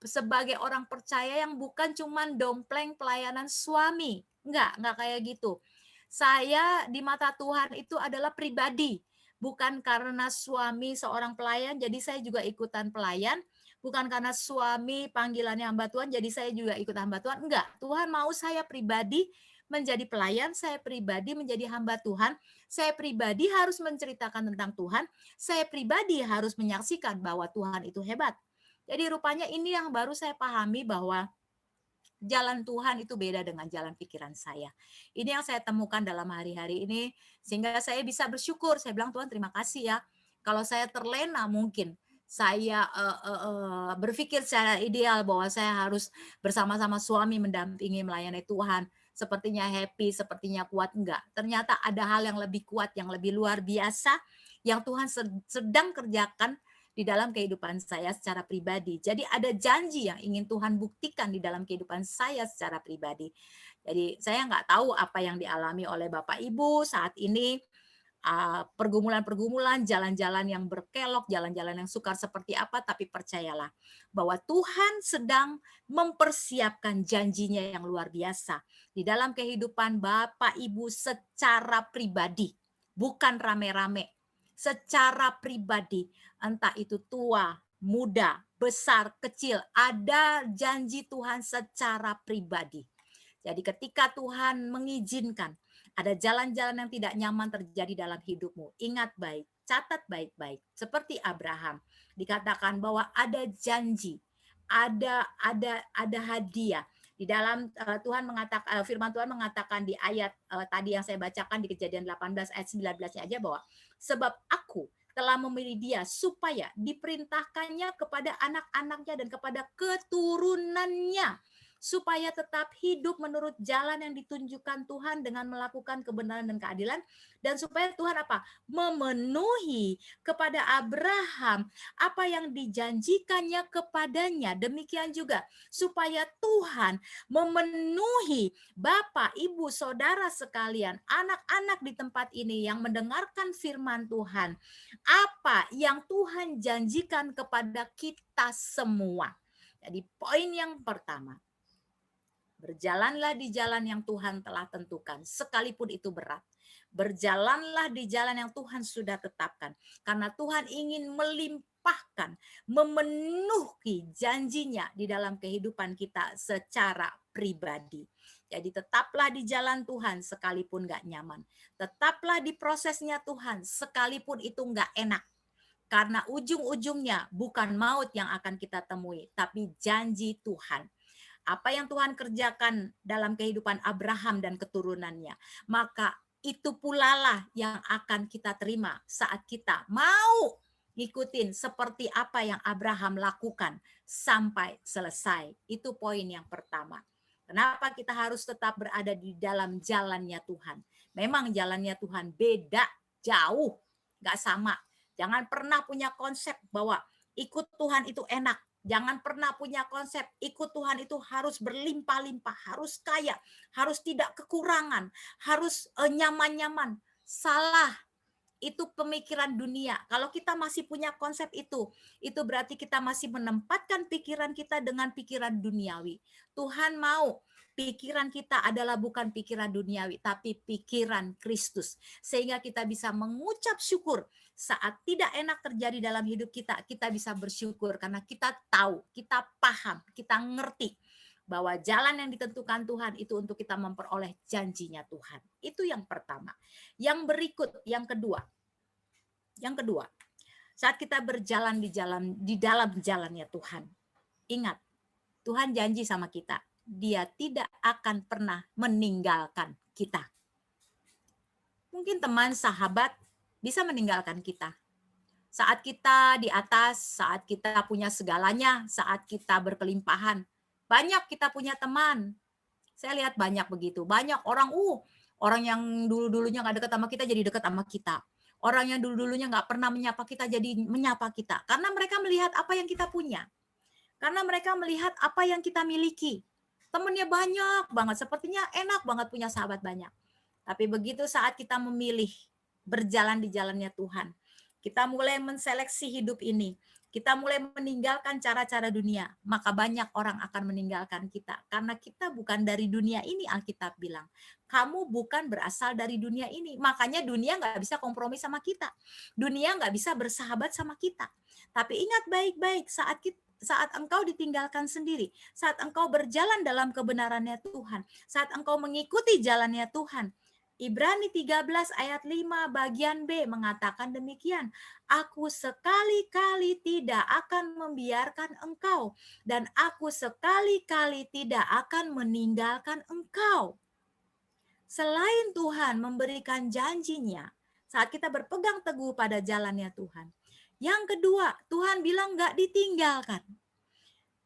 sebagai orang percaya yang bukan cuma dompleng pelayanan suami. Enggak kayak gitu. Saya di mata Tuhan itu adalah pribadi. Bukan karena suami seorang pelayan, jadi saya juga ikutan pelayan. Bukan karena suami panggilannya hamba Tuhan, jadi saya juga ikut hamba Tuhan. Enggak, Tuhan mau saya pribadi menjadi pelayan, saya pribadi menjadi hamba Tuhan, saya pribadi harus menceritakan tentang Tuhan, saya pribadi harus menyaksikan bahwa Tuhan itu hebat. Jadi rupanya ini yang baru saya pahami bahwa jalan Tuhan itu beda dengan jalan pikiran saya. Ini yang saya temukan dalam hari-hari ini, sehingga saya bisa bersyukur. Saya bilang, Tuhan terima kasih ya. Kalau saya terlena mungkin, saya berpikir secara ideal bahwa saya harus bersama-sama suami mendampingi melayani Tuhan. Sepertinya happy, sepertinya kuat. Enggak. Ternyata ada hal yang lebih kuat, yang lebih luar biasa, yang Tuhan sedang kerjakan di dalam kehidupan saya secara pribadi. Jadi ada janji yang ingin Tuhan buktikan di dalam kehidupan saya secara pribadi. Jadi saya nggak tahu apa yang dialami oleh Bapak Ibu saat ini, pergumulan-pergumulan, jalan-jalan yang berkelok, jalan-jalan yang sukar seperti apa, tapi percayalah bahwa Tuhan sedang mempersiapkan janjinya yang luar biasa di dalam kehidupan Bapak Ibu secara pribadi, bukan rame-rame. Secara pribadi, entah itu tua, muda, besar, kecil, ada janji Tuhan secara pribadi. Jadi ketika Tuhan mengizinkan ada jalan-jalan yang tidak nyaman terjadi dalam hidupmu, ingat baik, catat baik-baik. Seperti Abraham, dikatakan bahwa ada janji, ada hadiah. Di dalam Tuhan mengatakan, firman Tuhan mengatakan di ayat tadi yang saya bacakan di Kejadian 18 ayat 19-nya aja, bahwa sebab aku telah memilih dia supaya diperintahkannya kepada anak-anaknya dan kepada keturunannya, supaya tetap hidup menurut jalan yang ditunjukkan Tuhan dengan melakukan kebenaran dan keadilan, dan supaya Tuhan apa? Memenuhi kepada Abraham apa yang dijanjikannya kepadanya. Demikian juga supaya Tuhan memenuhi Bapak, Ibu, Saudara sekalian, anak-anak di tempat ini yang mendengarkan firman Tuhan, apa yang Tuhan janjikan kepada kita semua. Jadi poin yang pertama, berjalanlah di jalan yang Tuhan telah tentukan, sekalipun itu berat. Berjalanlah di jalan yang Tuhan sudah tetapkan. Karena Tuhan ingin melimpahkan, memenuhi janjinya di dalam kehidupan kita secara pribadi. Jadi tetaplah di jalan Tuhan sekalipun gak nyaman. Tetaplah di prosesnya Tuhan sekalipun itu gak enak. Karena ujung-ujungnya bukan maut yang akan kita temui, tapi janji Tuhan. Apa yang Tuhan kerjakan dalam kehidupan Abraham dan keturunannya, maka itu pula lah yang akan kita terima saat kita mau ngikutin seperti apa yang Abraham lakukan sampai selesai. Itu poin yang pertama. Kenapa kita harus tetap berada di dalam jalannya Tuhan? Memang jalannya Tuhan beda, jauh, gak sama. Jangan pernah punya konsep bahwa ikut Tuhan itu enak. Jangan pernah punya konsep ikut Tuhan itu harus berlimpah-limpah, harus kaya, harus tidak kekurangan, harus nyaman-nyaman. Salah. Itu pemikiran dunia. Kalau kita masih punya konsep itu berarti kita masih menempatkan pikiran kita dengan pikiran duniawi. Tuhan mau pikiran kita adalah bukan pikiran duniawi, tapi pikiran Kristus. Sehingga kita bisa mengucap syukur saat tidak enak terjadi dalam hidup kita, kita bisa bersyukur karena kita tahu, kita paham, kita ngerti bahwa jalan yang ditentukan Tuhan itu untuk kita memperoleh janjinya Tuhan. Itu yang pertama. Yang berikut, yang kedua. Yang kedua, saat kita berjalan di dalam jalannya Tuhan, ingat, Tuhan janji sama kita, Dia tidak akan pernah meninggalkan kita. Mungkin teman, sahabat bisa meninggalkan kita. Saat kita di atas, saat kita punya segalanya, saat kita berkelimpahan. Banyak kita punya teman. Saya lihat banyak begitu. Banyak orang yang dulu-dulunya nggak dekat sama kita jadi dekat sama kita. Orang yang dulu-dulunya nggak pernah menyapa kita jadi menyapa kita. Karena mereka melihat apa yang kita punya. Karena mereka melihat apa yang kita miliki. Temennya banyak banget, sepertinya enak banget punya sahabat banyak. Tapi begitu saat kita memilih berjalan di jalannya Tuhan, kita mulai menseleksi hidup ini. kita mulai meninggalkan cara-cara dunia, maka banyak orang akan meninggalkan kita. Karena kita bukan dari dunia ini, Alkitab bilang. Kamu bukan berasal dari dunia ini. Makanya dunia nggak bisa kompromi sama kita. Dunia nggak bisa bersahabat sama kita. Tapi ingat baik-baik saat engkau ditinggalkan sendiri, saat engkau berjalan dalam kebenarannya Tuhan, saat engkau mengikuti jalannya Tuhan. Ibrani 13 ayat 5 bagian B mengatakan demikian. Aku sekali-kali tidak akan membiarkan engkau dan aku sekali-kali tidak akan meninggalkan engkau. Selain Tuhan memberikan janjinya saat kita berpegang teguh pada jalannya Tuhan. Yang kedua, Tuhan bilang nggak ditinggalkan.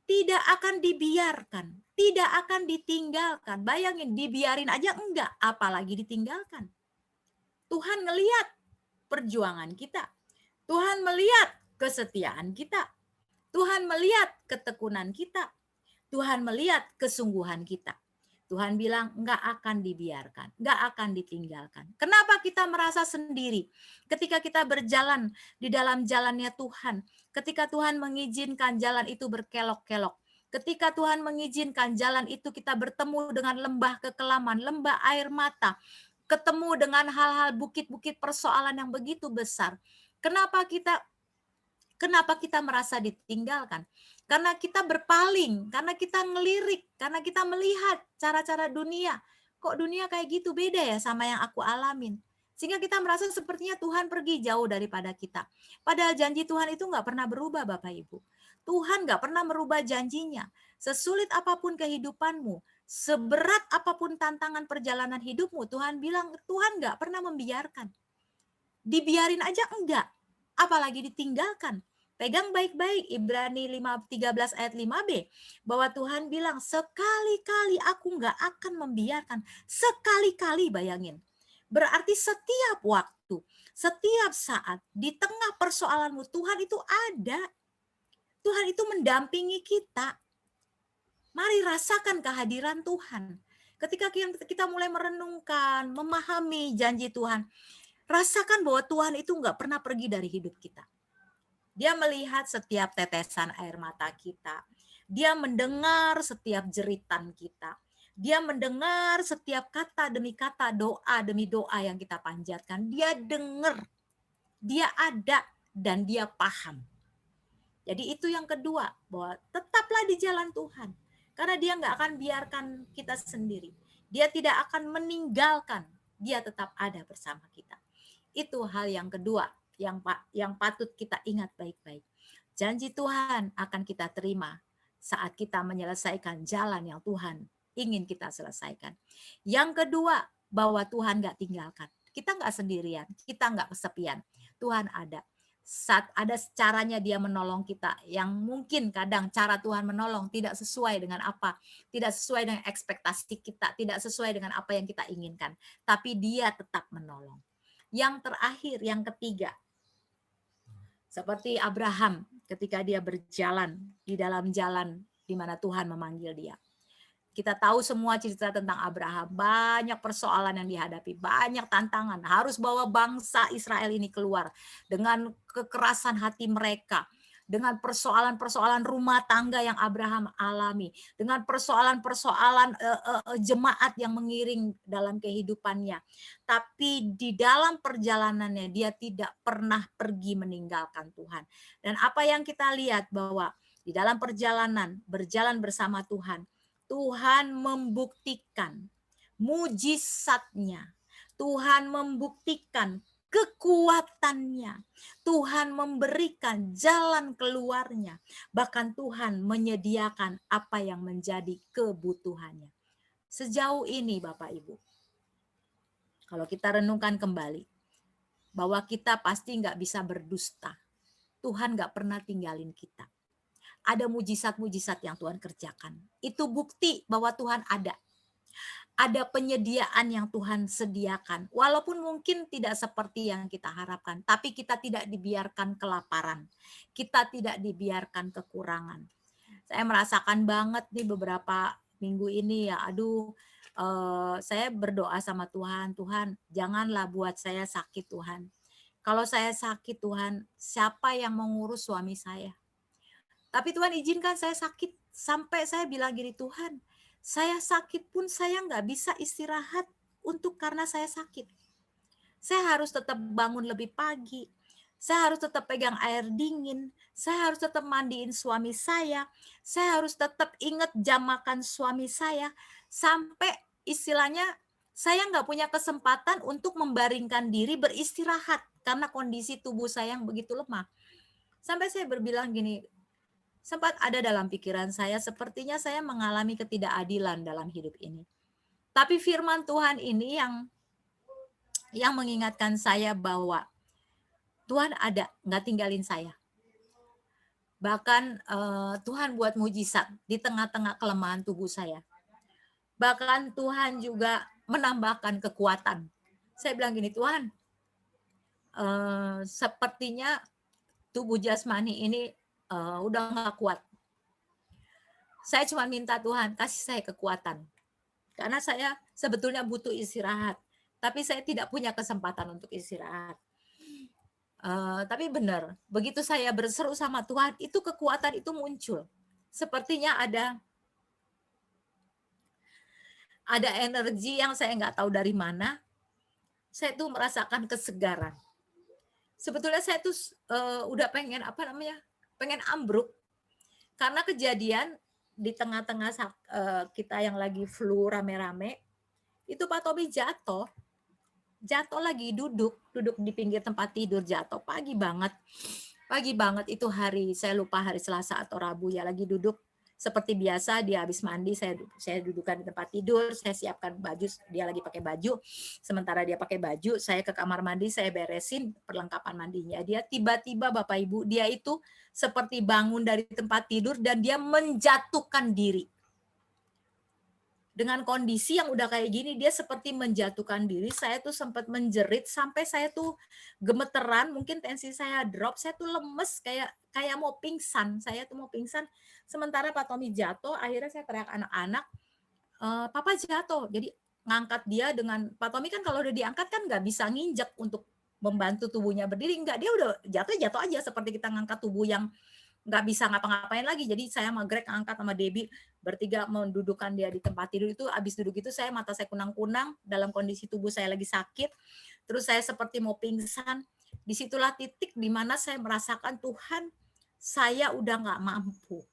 Tidak akan dibiarkan, tidak akan ditinggalkan. Bayangin, dibiarin aja enggak, apalagi ditinggalkan. Tuhan ngelihat perjuangan kita. Tuhan melihat kesetiaan kita. Tuhan melihat ketekunan kita. Tuhan melihat kesungguhan kita. Tuhan bilang enggak akan dibiarkan, enggak akan ditinggalkan. Kenapa kita merasa sendiri? Ketika kita berjalan di dalam jalannya Tuhan, ketika Tuhan mengizinkan jalan itu berkelok-kelok, ketika Tuhan mengizinkan jalan itu kita bertemu dengan lembah kekelaman, lembah air mata, ketemu dengan hal-hal bukit-bukit persoalan yang begitu besar. Kenapa kita merasa ditinggalkan? Karena kita berpaling, karena kita ngelirik, karena kita melihat cara-cara dunia. Kok dunia kayak gitu, beda ya sama yang aku alamin. Sehingga kita merasa sepertinya Tuhan pergi jauh daripada kita. Padahal janji Tuhan itu nggak pernah berubah, Bapak Ibu. Tuhan nggak pernah merubah janjinya. Sesulit apapun kehidupanmu, seberat apapun tantangan perjalanan hidupmu, Tuhan bilang, Tuhan nggak pernah membiarkan. Dibiarin aja enggak, apalagi ditinggalkan. Pegang baik-baik Ibrani 13 ayat 5b. Bahwa Tuhan bilang, sekali-kali aku nggak akan membiarkan. Sekali-kali, bayangin. Berarti setiap waktu, setiap saat, di tengah persoalanmu, Tuhan itu ada. Tuhan itu mendampingi kita. Mari rasakan kehadiran Tuhan. Ketika kita mulai merenungkan, memahami janji Tuhan, rasakan bahwa Tuhan itu nggak pernah pergi dari hidup kita. Dia melihat setiap tetesan air mata kita. Dia mendengar setiap jeritan kita. Dia mendengar setiap kata demi kata, doa demi doa yang kita panjatkan. Dia dengar, dia ada, dan dia paham. Jadi itu yang kedua, bahwa tetaplah di jalan Tuhan. Karena dia nggak akan biarkan kita sendiri. Dia tidak akan meninggalkan, dia tetap ada bersama kita. Itu hal yang kedua yang patut kita ingat baik-baik. Janji Tuhan akan kita terima saat kita menyelesaikan jalan yang Tuhan ingin kita selesaikan. Yang kedua, bahwa Tuhan nggak tinggalkan. Kita nggak sendirian, kita nggak kesepian. Tuhan ada. Saat ada caranya dia menolong kita, yang mungkin kadang cara Tuhan menolong tidak sesuai dengan apa, tidak sesuai dengan ekspektasi kita, tidak sesuai dengan apa yang kita inginkan. Tapi dia tetap menolong. Yang terakhir, yang ketiga, seperti Abraham ketika dia berjalan di dalam jalan di mana Tuhan memanggil dia. Kita tahu semua cerita tentang Abraham, banyak persoalan yang dihadapi, banyak tantangan, harus bawa bangsa Israel ini keluar dengan kekerasan hati mereka, dengan persoalan-persoalan rumah tangga yang Abraham alami, dengan persoalan-persoalan jemaat yang mengiring dalam kehidupannya. Tapi di dalam perjalanannya dia tidak pernah pergi meninggalkan Tuhan. Dan apa yang kita lihat bahwa di dalam perjalanan, berjalan bersama Tuhan, Tuhan membuktikan mujizatnya. Tuhan membuktikan kekuatannya. Tuhan memberikan jalan keluarnya. Bahkan Tuhan menyediakan apa yang menjadi kebutuhannya. Sejauh ini Bapak Ibu, kalau kita renungkan kembali, bahwa kita pasti nggak bisa berdusta. Tuhan nggak pernah tinggalin kita. Ada mujizat-mujizat yang Tuhan kerjakan. Itu bukti bahwa Tuhan ada. Ada penyediaan yang Tuhan sediakan. Walaupun mungkin tidak seperti yang kita harapkan. Tapi kita tidak dibiarkan kelaparan. Kita tidak dibiarkan kekurangan. Saya merasakan banget nih beberapa minggu ini ya. Saya berdoa sama Tuhan. Tuhan, janganlah buat saya sakit Tuhan. Kalau saya sakit Tuhan, siapa yang mau ngurus suami saya? Tapi Tuhan izinkan saya sakit sampai saya bilang gini, Tuhan, saya sakit pun saya nggak bisa istirahat karena saya sakit. Saya harus tetap bangun lebih pagi. Saya harus tetap pegang air dingin. Saya harus tetap mandiin suami saya. Saya harus tetap ingat jam makan suami saya. Sampai istilahnya saya nggak punya kesempatan untuk membaringkan diri beristirahat karena kondisi tubuh saya yang begitu lemah. Sampai saya berbilang gini, sempat ada dalam pikiran saya, sepertinya saya mengalami ketidakadilan dalam hidup ini. Tapi firman Tuhan ini yang mengingatkan saya bahwa Tuhan ada, nggak tinggalin saya. Bahkan Tuhan buat mujizat di tengah-tengah kelemahan tubuh saya. Bahkan Tuhan juga menambahkan kekuatan. Saya bilang gini, Tuhan, sepertinya tubuh jasmani ini udah nggak kuat. Saya cuma minta Tuhan kasih saya kekuatan. Karena saya sebetulnya butuh istirahat. Tapi saya tidak punya kesempatan untuk istirahat. Tapi benar, begitu saya berseru sama Tuhan, itu kekuatan itu muncul. Sepertinya ada energi yang saya nggak tahu dari mana. Saya tuh merasakan kesegaran. Sebetulnya saya tuh udah pengen pengen ambruk. Karena kejadian di tengah-tengah kita yang lagi flu rame-rame, itu Pak Tommy jatuh lagi duduk di pinggir tempat tidur, jatuh pagi banget itu hari, saya lupa hari Selasa atau Rabu ya, lagi duduk seperti biasa, dia habis mandi, saya dudukkan di tempat tidur, saya siapkan baju, dia lagi pakai baju, sementara dia pakai baju, saya ke kamar mandi, saya beresin perlengkapan mandinya, dia tiba-tiba Bapak Ibu, dia itu seperti bangun dari tempat tidur dan dia menjatuhkan diri. Dengan kondisi yang udah kayak gini, dia seperti menjatuhkan diri. Saya tuh sempat menjerit sampai saya tuh gemeteran, mungkin tensi saya drop, saya tuh lemes kayak mau pingsan. Saya tuh mau pingsan. Sementara Pak Tommy jatuh, akhirnya saya teriak anak-anak, Papa jatuh. Jadi ngangkat dia dengan, Pak Tommy kan kalau udah diangkat kan nggak bisa nginjek untuk membantu tubuhnya berdiri. Enggak, dia udah jatuh aja seperti kita ngangkat tubuh yang nggak bisa ngapa-ngapain lagi. Jadi saya sama Greg angkat sama Debbie bertiga mendudukan dia di tempat tidur itu. Habis duduk itu mata saya kunang-kunang dalam kondisi tubuh saya lagi sakit. Terus saya seperti mau pingsan. Disitulah titik di mana saya merasakan Tuhan, saya udah nggak mampu.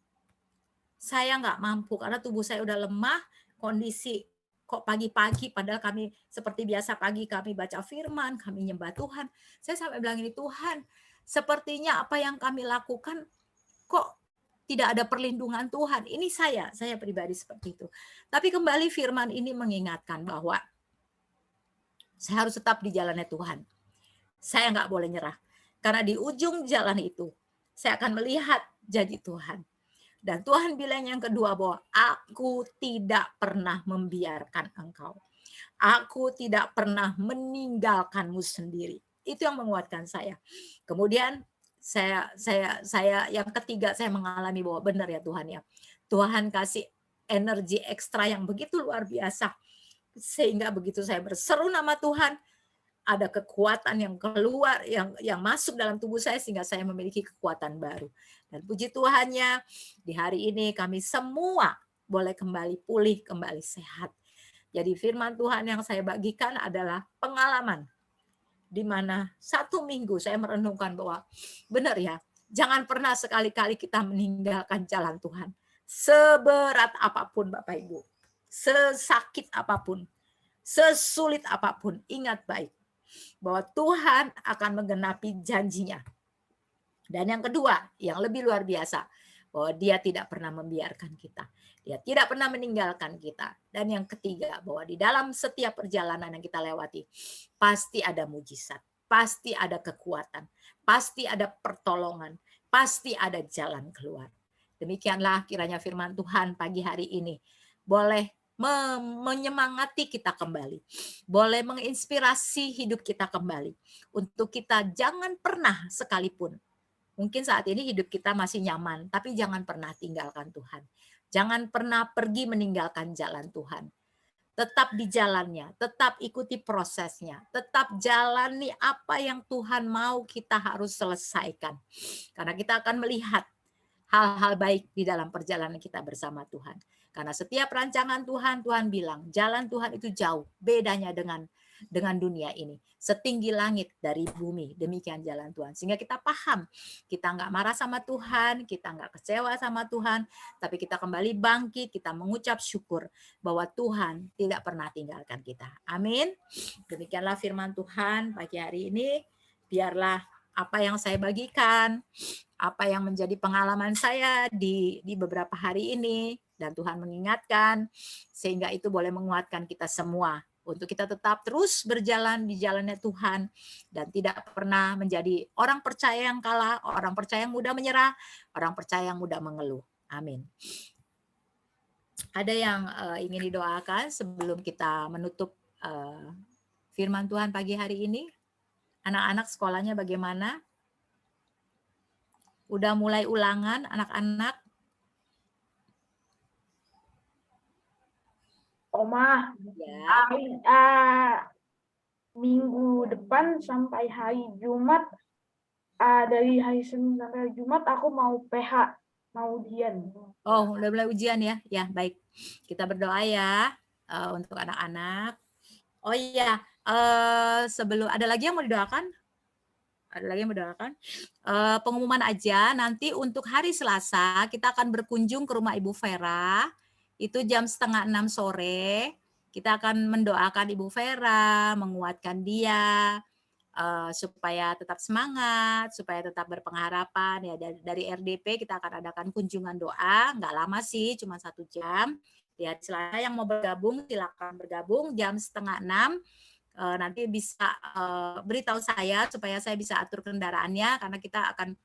Saya nggak mampu karena tubuh saya udah lemah, kondisi kok pagi-pagi, padahal kami seperti biasa pagi kami baca firman, kami nyembah Tuhan. Saya sampai bilang ini, Tuhan, sepertinya apa yang kami lakukan kok tidak ada perlindungan Tuhan. Ini saya pribadi seperti itu. Tapi kembali firman ini mengingatkan bahwa saya harus tetap di jalannya Tuhan. Saya nggak boleh nyerah. Karena di ujung jalan itu, saya akan melihat janji Tuhan. Dan Tuhan bilang yang kedua bahwa aku tidak pernah membiarkan engkau. Aku tidak pernah meninggalkanmu sendiri. Itu yang menguatkan saya. Kemudian saya yang ketiga saya mengalami bahwa benar ya Tuhan ya. Tuhan kasih energi ekstra yang begitu luar biasa. Sehingga begitu saya berseru nama Tuhan, ada kekuatan yang keluar, yang masuk dalam tubuh saya sehingga saya memiliki kekuatan baru. Dan puji Tuhannya, di hari ini kami semua boleh kembali pulih, kembali sehat. Jadi firman Tuhan yang saya bagikan adalah pengalaman di mana 1 minggu saya merenungkan bahwa benar ya, jangan pernah sekali-kali kita meninggalkan jalan Tuhan. Seberat apapun Bapak Ibu, sesakit apapun, sesulit apapun, ingat baik bahwa Tuhan akan menggenapi janjinya. Dan yang kedua, yang lebih luar biasa, bahwa dia tidak pernah membiarkan kita. Dia tidak pernah meninggalkan kita. Dan yang ketiga, bahwa di dalam setiap perjalanan yang kita lewati, pasti ada mujizat, pasti ada kekuatan, pasti ada pertolongan, pasti ada jalan keluar. Demikianlah kiranya firman Tuhan pagi hari ini boleh menyemangati kita kembali, boleh menginspirasi hidup kita kembali, untuk kita jangan pernah sekalipun, mungkin saat ini hidup kita masih nyaman, tapi jangan pernah tinggalkan Tuhan. Jangan pernah pergi meninggalkan jalan Tuhan. tetap di jalannya, tetap ikuti prosesnya, tetap jalani apa yang Tuhan mau kita harus selesaikan. Karena kita akan melihat hal-hal baik di dalam perjalanan kita bersama Tuhan. Karena setiap rancangan Tuhan, Tuhan bilang, jalan Tuhan itu jauh, bedanya dengan dunia ini. Setinggi langit dari bumi, demikian jalan Tuhan. Sehingga kita paham, kita nggak marah sama Tuhan, kita nggak kecewa sama Tuhan, tapi kita kembali bangkit, kita mengucap syukur bahwa Tuhan tidak pernah tinggalkan kita. Amin. Demikianlah firman Tuhan pagi hari ini. Biarlah apa yang saya bagikan, apa yang menjadi pengalaman saya di beberapa hari ini, dan Tuhan mengingatkan, sehingga itu boleh menguatkan kita semua untuk kita tetap terus berjalan di jalannya Tuhan dan tidak pernah menjadi orang percaya yang kalah, orang percaya yang mudah menyerah, orang percaya yang mudah mengeluh. Amin. Ada yang ingin didoakan sebelum kita menutup firman Tuhan pagi hari ini? Anak-anak sekolahnya bagaimana? Udah mulai ulangan anak-anak? Oma, Ya. minggu depan sampai hari Jumat, dari hari Senin sampai hari Jumat aku mau PH, mau ujian. Oh, udah mulai ujian ya? Ya, baik. Kita berdoa ya untuk anak-anak. Oh iya, sebelum ada lagi yang mau didoakan? Ada lagi yang mendoakan? Pengumuman aja, nanti untuk hari Selasa kita akan berkunjung ke rumah Ibu Vera, itu jam 5:30 sore. Kita akan mendoakan Ibu Vera, menguatkan dia, supaya tetap semangat, supaya tetap berpengharapan. Ya, dari RDP kita akan adakan kunjungan doa, nggak lama sih, cuma 1 jam. Di hari Selasa yang mau bergabung, silakan bergabung jam 5:30. Nanti bisa beritahu saya supaya saya bisa atur kendaraannya, karena kita akan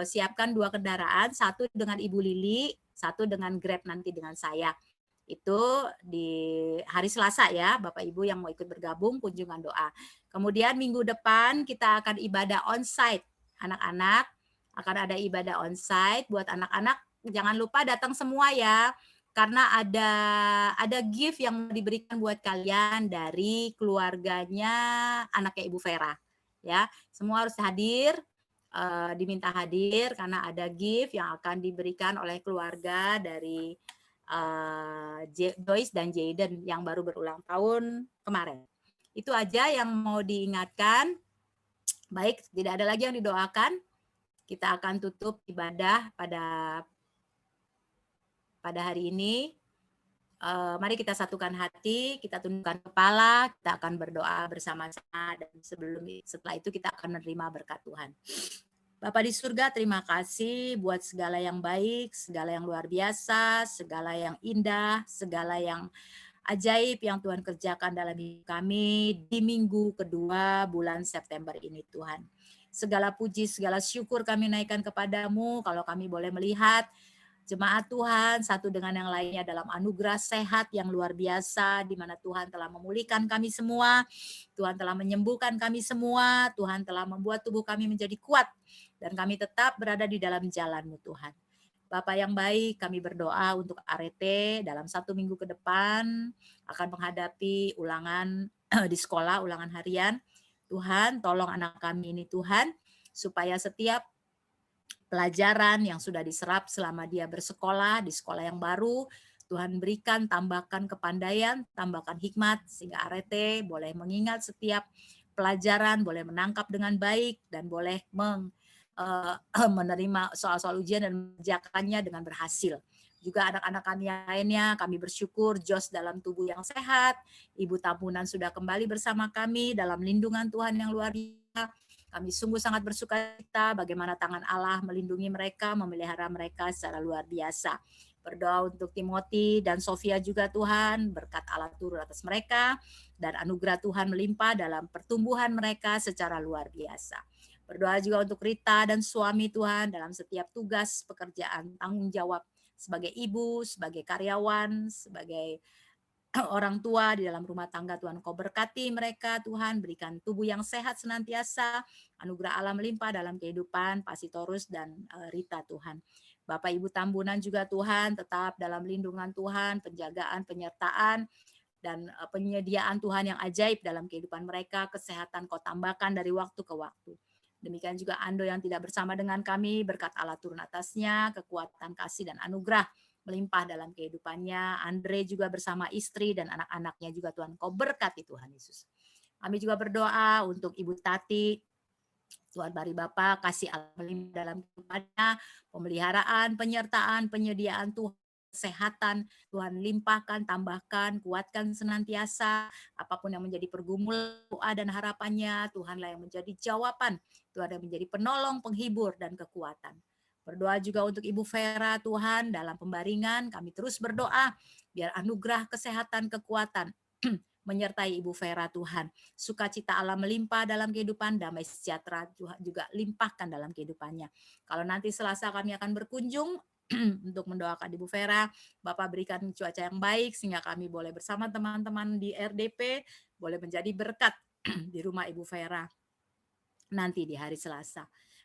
siapkan 2 kendaraan, satu dengan Ibu Lili, satu dengan Grab nanti dengan saya. Itu di hari Selasa ya, Bapak Ibu yang mau ikut bergabung kunjungan doa. Kemudian minggu depan kita akan ibadah onsite. Anak-anak akan ada ibadah onsite buat anak-anak, jangan lupa datang semua ya. Karena ada gift yang diberikan buat kalian dari keluarganya anaknya Ibu Vera. Ya, semua harus hadir, diminta hadir karena ada gift yang akan diberikan oleh keluarga dari Joyce dan Jayden yang baru berulang tahun kemarin. Itu aja yang mau diingatkan. Baik, tidak ada lagi yang didoakan. Kita akan tutup ibadah pada hari ini. Mari kita satukan hati, kita tundukkan kepala, kita akan berdoa bersama-sama, dan setelah itu kita akan menerima berkat Tuhan. Bapa di surga, terima kasih buat segala yang baik, segala yang luar biasa, segala yang indah, segala yang ajaib yang Tuhan kerjakan dalam hidup kami di minggu kedua bulan September ini, Tuhan. Segala puji, segala syukur kami naikkan kepadamu kalau kami boleh melihat jemaat Tuhan satu dengan yang lainnya dalam anugerah sehat yang luar biasa, di mana Tuhan telah memulihkan kami semua, Tuhan telah menyembuhkan kami semua, Tuhan telah membuat tubuh kami menjadi kuat, dan kami tetap berada di dalam jalan-Mu Tuhan. Bapak yang baik, kami berdoa untuk Arete dalam 1 minggu ke depan akan menghadapi ulangan di sekolah, ulangan harian. Tuhan, tolong anak kami ini Tuhan, supaya setiap pelajaran yang sudah diserap selama dia bersekolah di sekolah yang baru, Tuhan berikan, tambahkan kepandaian, tambahkan hikmat, sehingga Arete boleh mengingat setiap pelajaran, boleh menangkap dengan baik, dan boleh menerima soal-soal ujian dan mengerjakannya dengan berhasil. Juga anak-anak kami yang lainnya, kami bersyukur Jos dalam tubuh yang sehat, Ibu Tambunan sudah kembali bersama kami dalam lindungan Tuhan yang luar biasa. Kami sungguh sangat bersukacita bagaimana tangan Allah melindungi mereka, memelihara mereka secara luar biasa. Berdoa untuk Timothy dan Sofia juga Tuhan, berkat Allah turun atas mereka, dan anugerah Tuhan melimpah dalam pertumbuhan mereka secara luar biasa. Berdoa juga untuk Rita dan suami Tuhan dalam setiap tugas, pekerjaan, tanggung jawab sebagai ibu, sebagai karyawan, sebagai orang tua di dalam rumah tangga. Tuhan Kau berkati mereka, Tuhan berikan tubuh yang sehat senantiasa, anugerah Allah melimpah dalam kehidupan Pasitorus dan Rita Tuhan. Bapak Ibu Tambunan juga Tuhan tetap dalam lindungan Tuhan, penjagaan, penyertaan, dan penyediaan Tuhan yang ajaib dalam kehidupan mereka, kesehatan Kau tambahkan dari waktu ke waktu. Demikian juga Ando yang tidak bersama dengan kami, berkat Allah turun atasnya, kekuatan kasih dan anugerah melimpah dalam kehidupannya. Andre juga bersama istri dan anak-anaknya juga Tuhan Kau berkati Tuhan Yesus. Kami juga berdoa untuk Ibu Tati, Tuhan bari Bapa kasih Allah melimpah dalam kehidupannya, pemeliharaan, penyertaan, penyediaan Tuhan, kesehatan, Tuhan limpahkan, tambahkan, kuatkan senantiasa, apapun yang menjadi pergumulan doa dan harapannya, Tuhanlah yang menjadi jawaban, Tuhan yang menjadi penolong, penghibur, dan kekuatan. Berdoa juga untuk Ibu Vera, Tuhan, dalam pembaringan, kami terus berdoa, biar anugerah kesehatan, kekuatan, menyertai Ibu Vera Tuhan. Sukacita Allah melimpah dalam kehidupan, damai sejahtera juga limpahkan dalam kehidupannya. Kalau nanti Selasa kami akan berkunjung untuk mendoakan Ibu Vera, Bapak berikan cuaca yang baik sehingga kami boleh bersama teman-teman di RDP, boleh menjadi berkat di rumah Ibu Vera nanti di hari Selasa.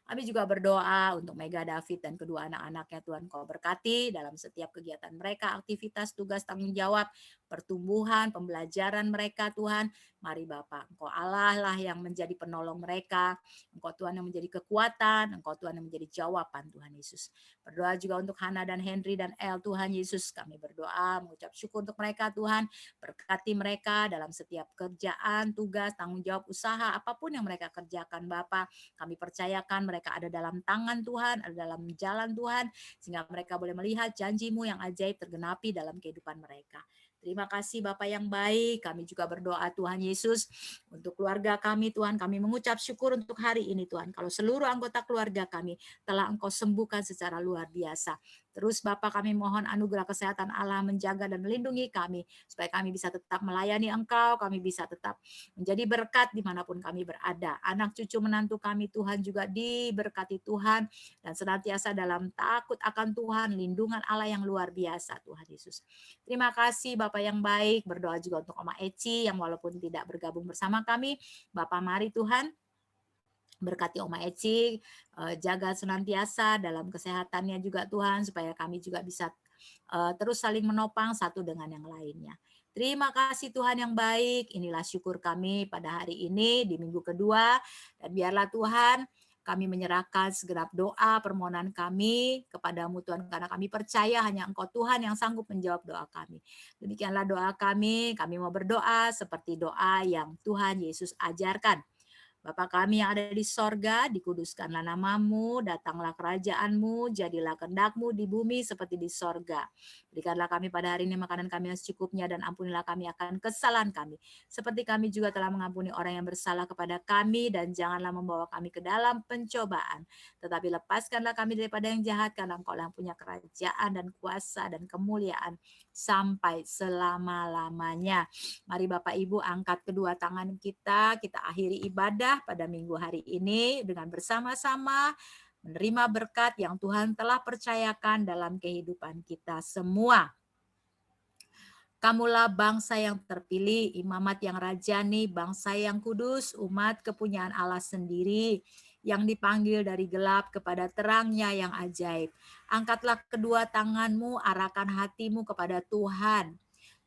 Kami juga berdoa untuk Mega David dan kedua anak-anaknya, Tuhan Kau berkati dalam setiap kegiatan mereka, aktivitas, tugas, tanggung jawab, pertumbuhan, pembelajaran mereka, Tuhan. Mari Bapak, Engkau Allah lah yang menjadi penolong mereka, Engkau Tuhan yang menjadi kekuatan, Engkau Tuhan yang menjadi jawaban, Tuhan Yesus. Berdoa juga untuk Hana dan Henry dan El, Tuhan Yesus. Kami berdoa, mengucap syukur untuk mereka, Tuhan. Berkati mereka dalam setiap kerjaan, tugas, tanggung jawab, usaha, apapun yang mereka kerjakan, Bapak. Kami percayakan mereka ada dalam tangan Tuhan, ada dalam jalan Tuhan, sehingga mereka boleh melihat janji-Mu yang ajaib tergenapi dalam kehidupan mereka. Terima kasih Bapak yang baik. Kami juga berdoa Tuhan Yesus untuk keluarga kami, Tuhan. Kami mengucap syukur untuk hari ini, Tuhan. Kalau seluruh anggota keluarga kami telah Engkau sembuhkan secara luar biasa. Terus Bapak, kami mohon anugerah kesehatan Allah menjaga dan melindungi kami, supaya kami bisa tetap melayani Engkau, kami bisa tetap menjadi berkat dimanapun kami berada. Anak cucu menantu kami, Tuhan, juga diberkati Tuhan, dan senantiasa dalam takut akan Tuhan, lindungan Allah yang luar biasa, Tuhan Yesus. Terima kasih Bapak yang baik. Berdoa juga untuk Oma Eci yang walaupun tidak bergabung bersama kami. Bapak mari Tuhan, berkati Oma Eci, jaga senantiasa dalam kesehatannya juga Tuhan, supaya kami juga bisa terus saling menopang satu dengan yang lainnya. Terima kasih Tuhan yang baik. Inilah syukur kami pada hari ini di minggu kedua, dan biarlah Tuhan kami menyerahkan segenap doa permohonan kami kepadamu Tuhan, karena kami percaya hanya Engkau Tuhan yang sanggup menjawab doa kami. Demikianlah doa kami mau berdoa seperti doa yang Tuhan Yesus ajarkan. Bapa kami yang ada di sorga, dikuduskanlah namamu, datanglah kerajaanmu, jadilah kehendak-Mu di bumi seperti di sorga. Berikanlah kami pada hari ini makanan kami yang secukupnya, dan ampunilah kami akan kesalahan kami, seperti kami juga telah mengampuni orang yang bersalah kepada kami, dan janganlah membawa kami ke dalam pencobaan, tetapi lepaskanlah kami daripada yang jahat, karena Engkau yang punya kerajaan dan kuasa dan kemuliaan sampai selama-lamanya. Mari Bapak Ibu angkat kedua tangan kita akhiri ibadah pada minggu hari ini dengan bersama-sama menerima berkat yang Tuhan telah percayakan dalam kehidupan kita semua. Kamulah bangsa yang terpilih, imamat yang rajani, bangsa yang kudus, umat kepunyaan Allah sendiri, yang dipanggil dari gelap kepada terangnya yang ajaib. Angkatlah kedua tanganmu, arahkan hatimu kepada Tuhan.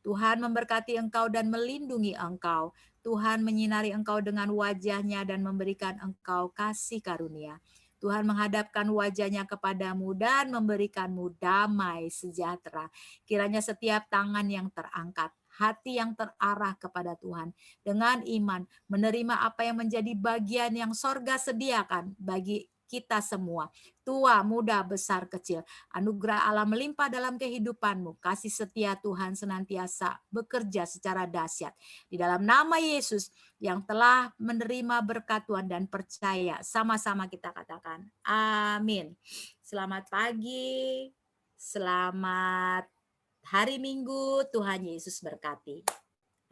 Tuhan memberkati engkau dan melindungi engkau. Tuhan menyinari engkau dengan wajah-Nya dan memberikan engkau kasih karunia. Tuhan menghadapkan wajah-Nya kepadamu dan memberikanmu damai sejahtera. Kiranya setiap tangan yang terangkat, hati yang terarah kepada Tuhan, dengan iman menerima apa yang menjadi bagian yang sorga sediakan bagi kita semua, tua, muda, besar, kecil. Anugerah Allah melimpah dalam kehidupanmu. Kasih setia Tuhan senantiasa bekerja secara dahsyat. Di dalam nama Yesus yang telah menerima berkat Tuhan dan percaya, sama-sama kita katakan amin. Selamat pagi, selamat hari Minggu, Tuhan Yesus berkati.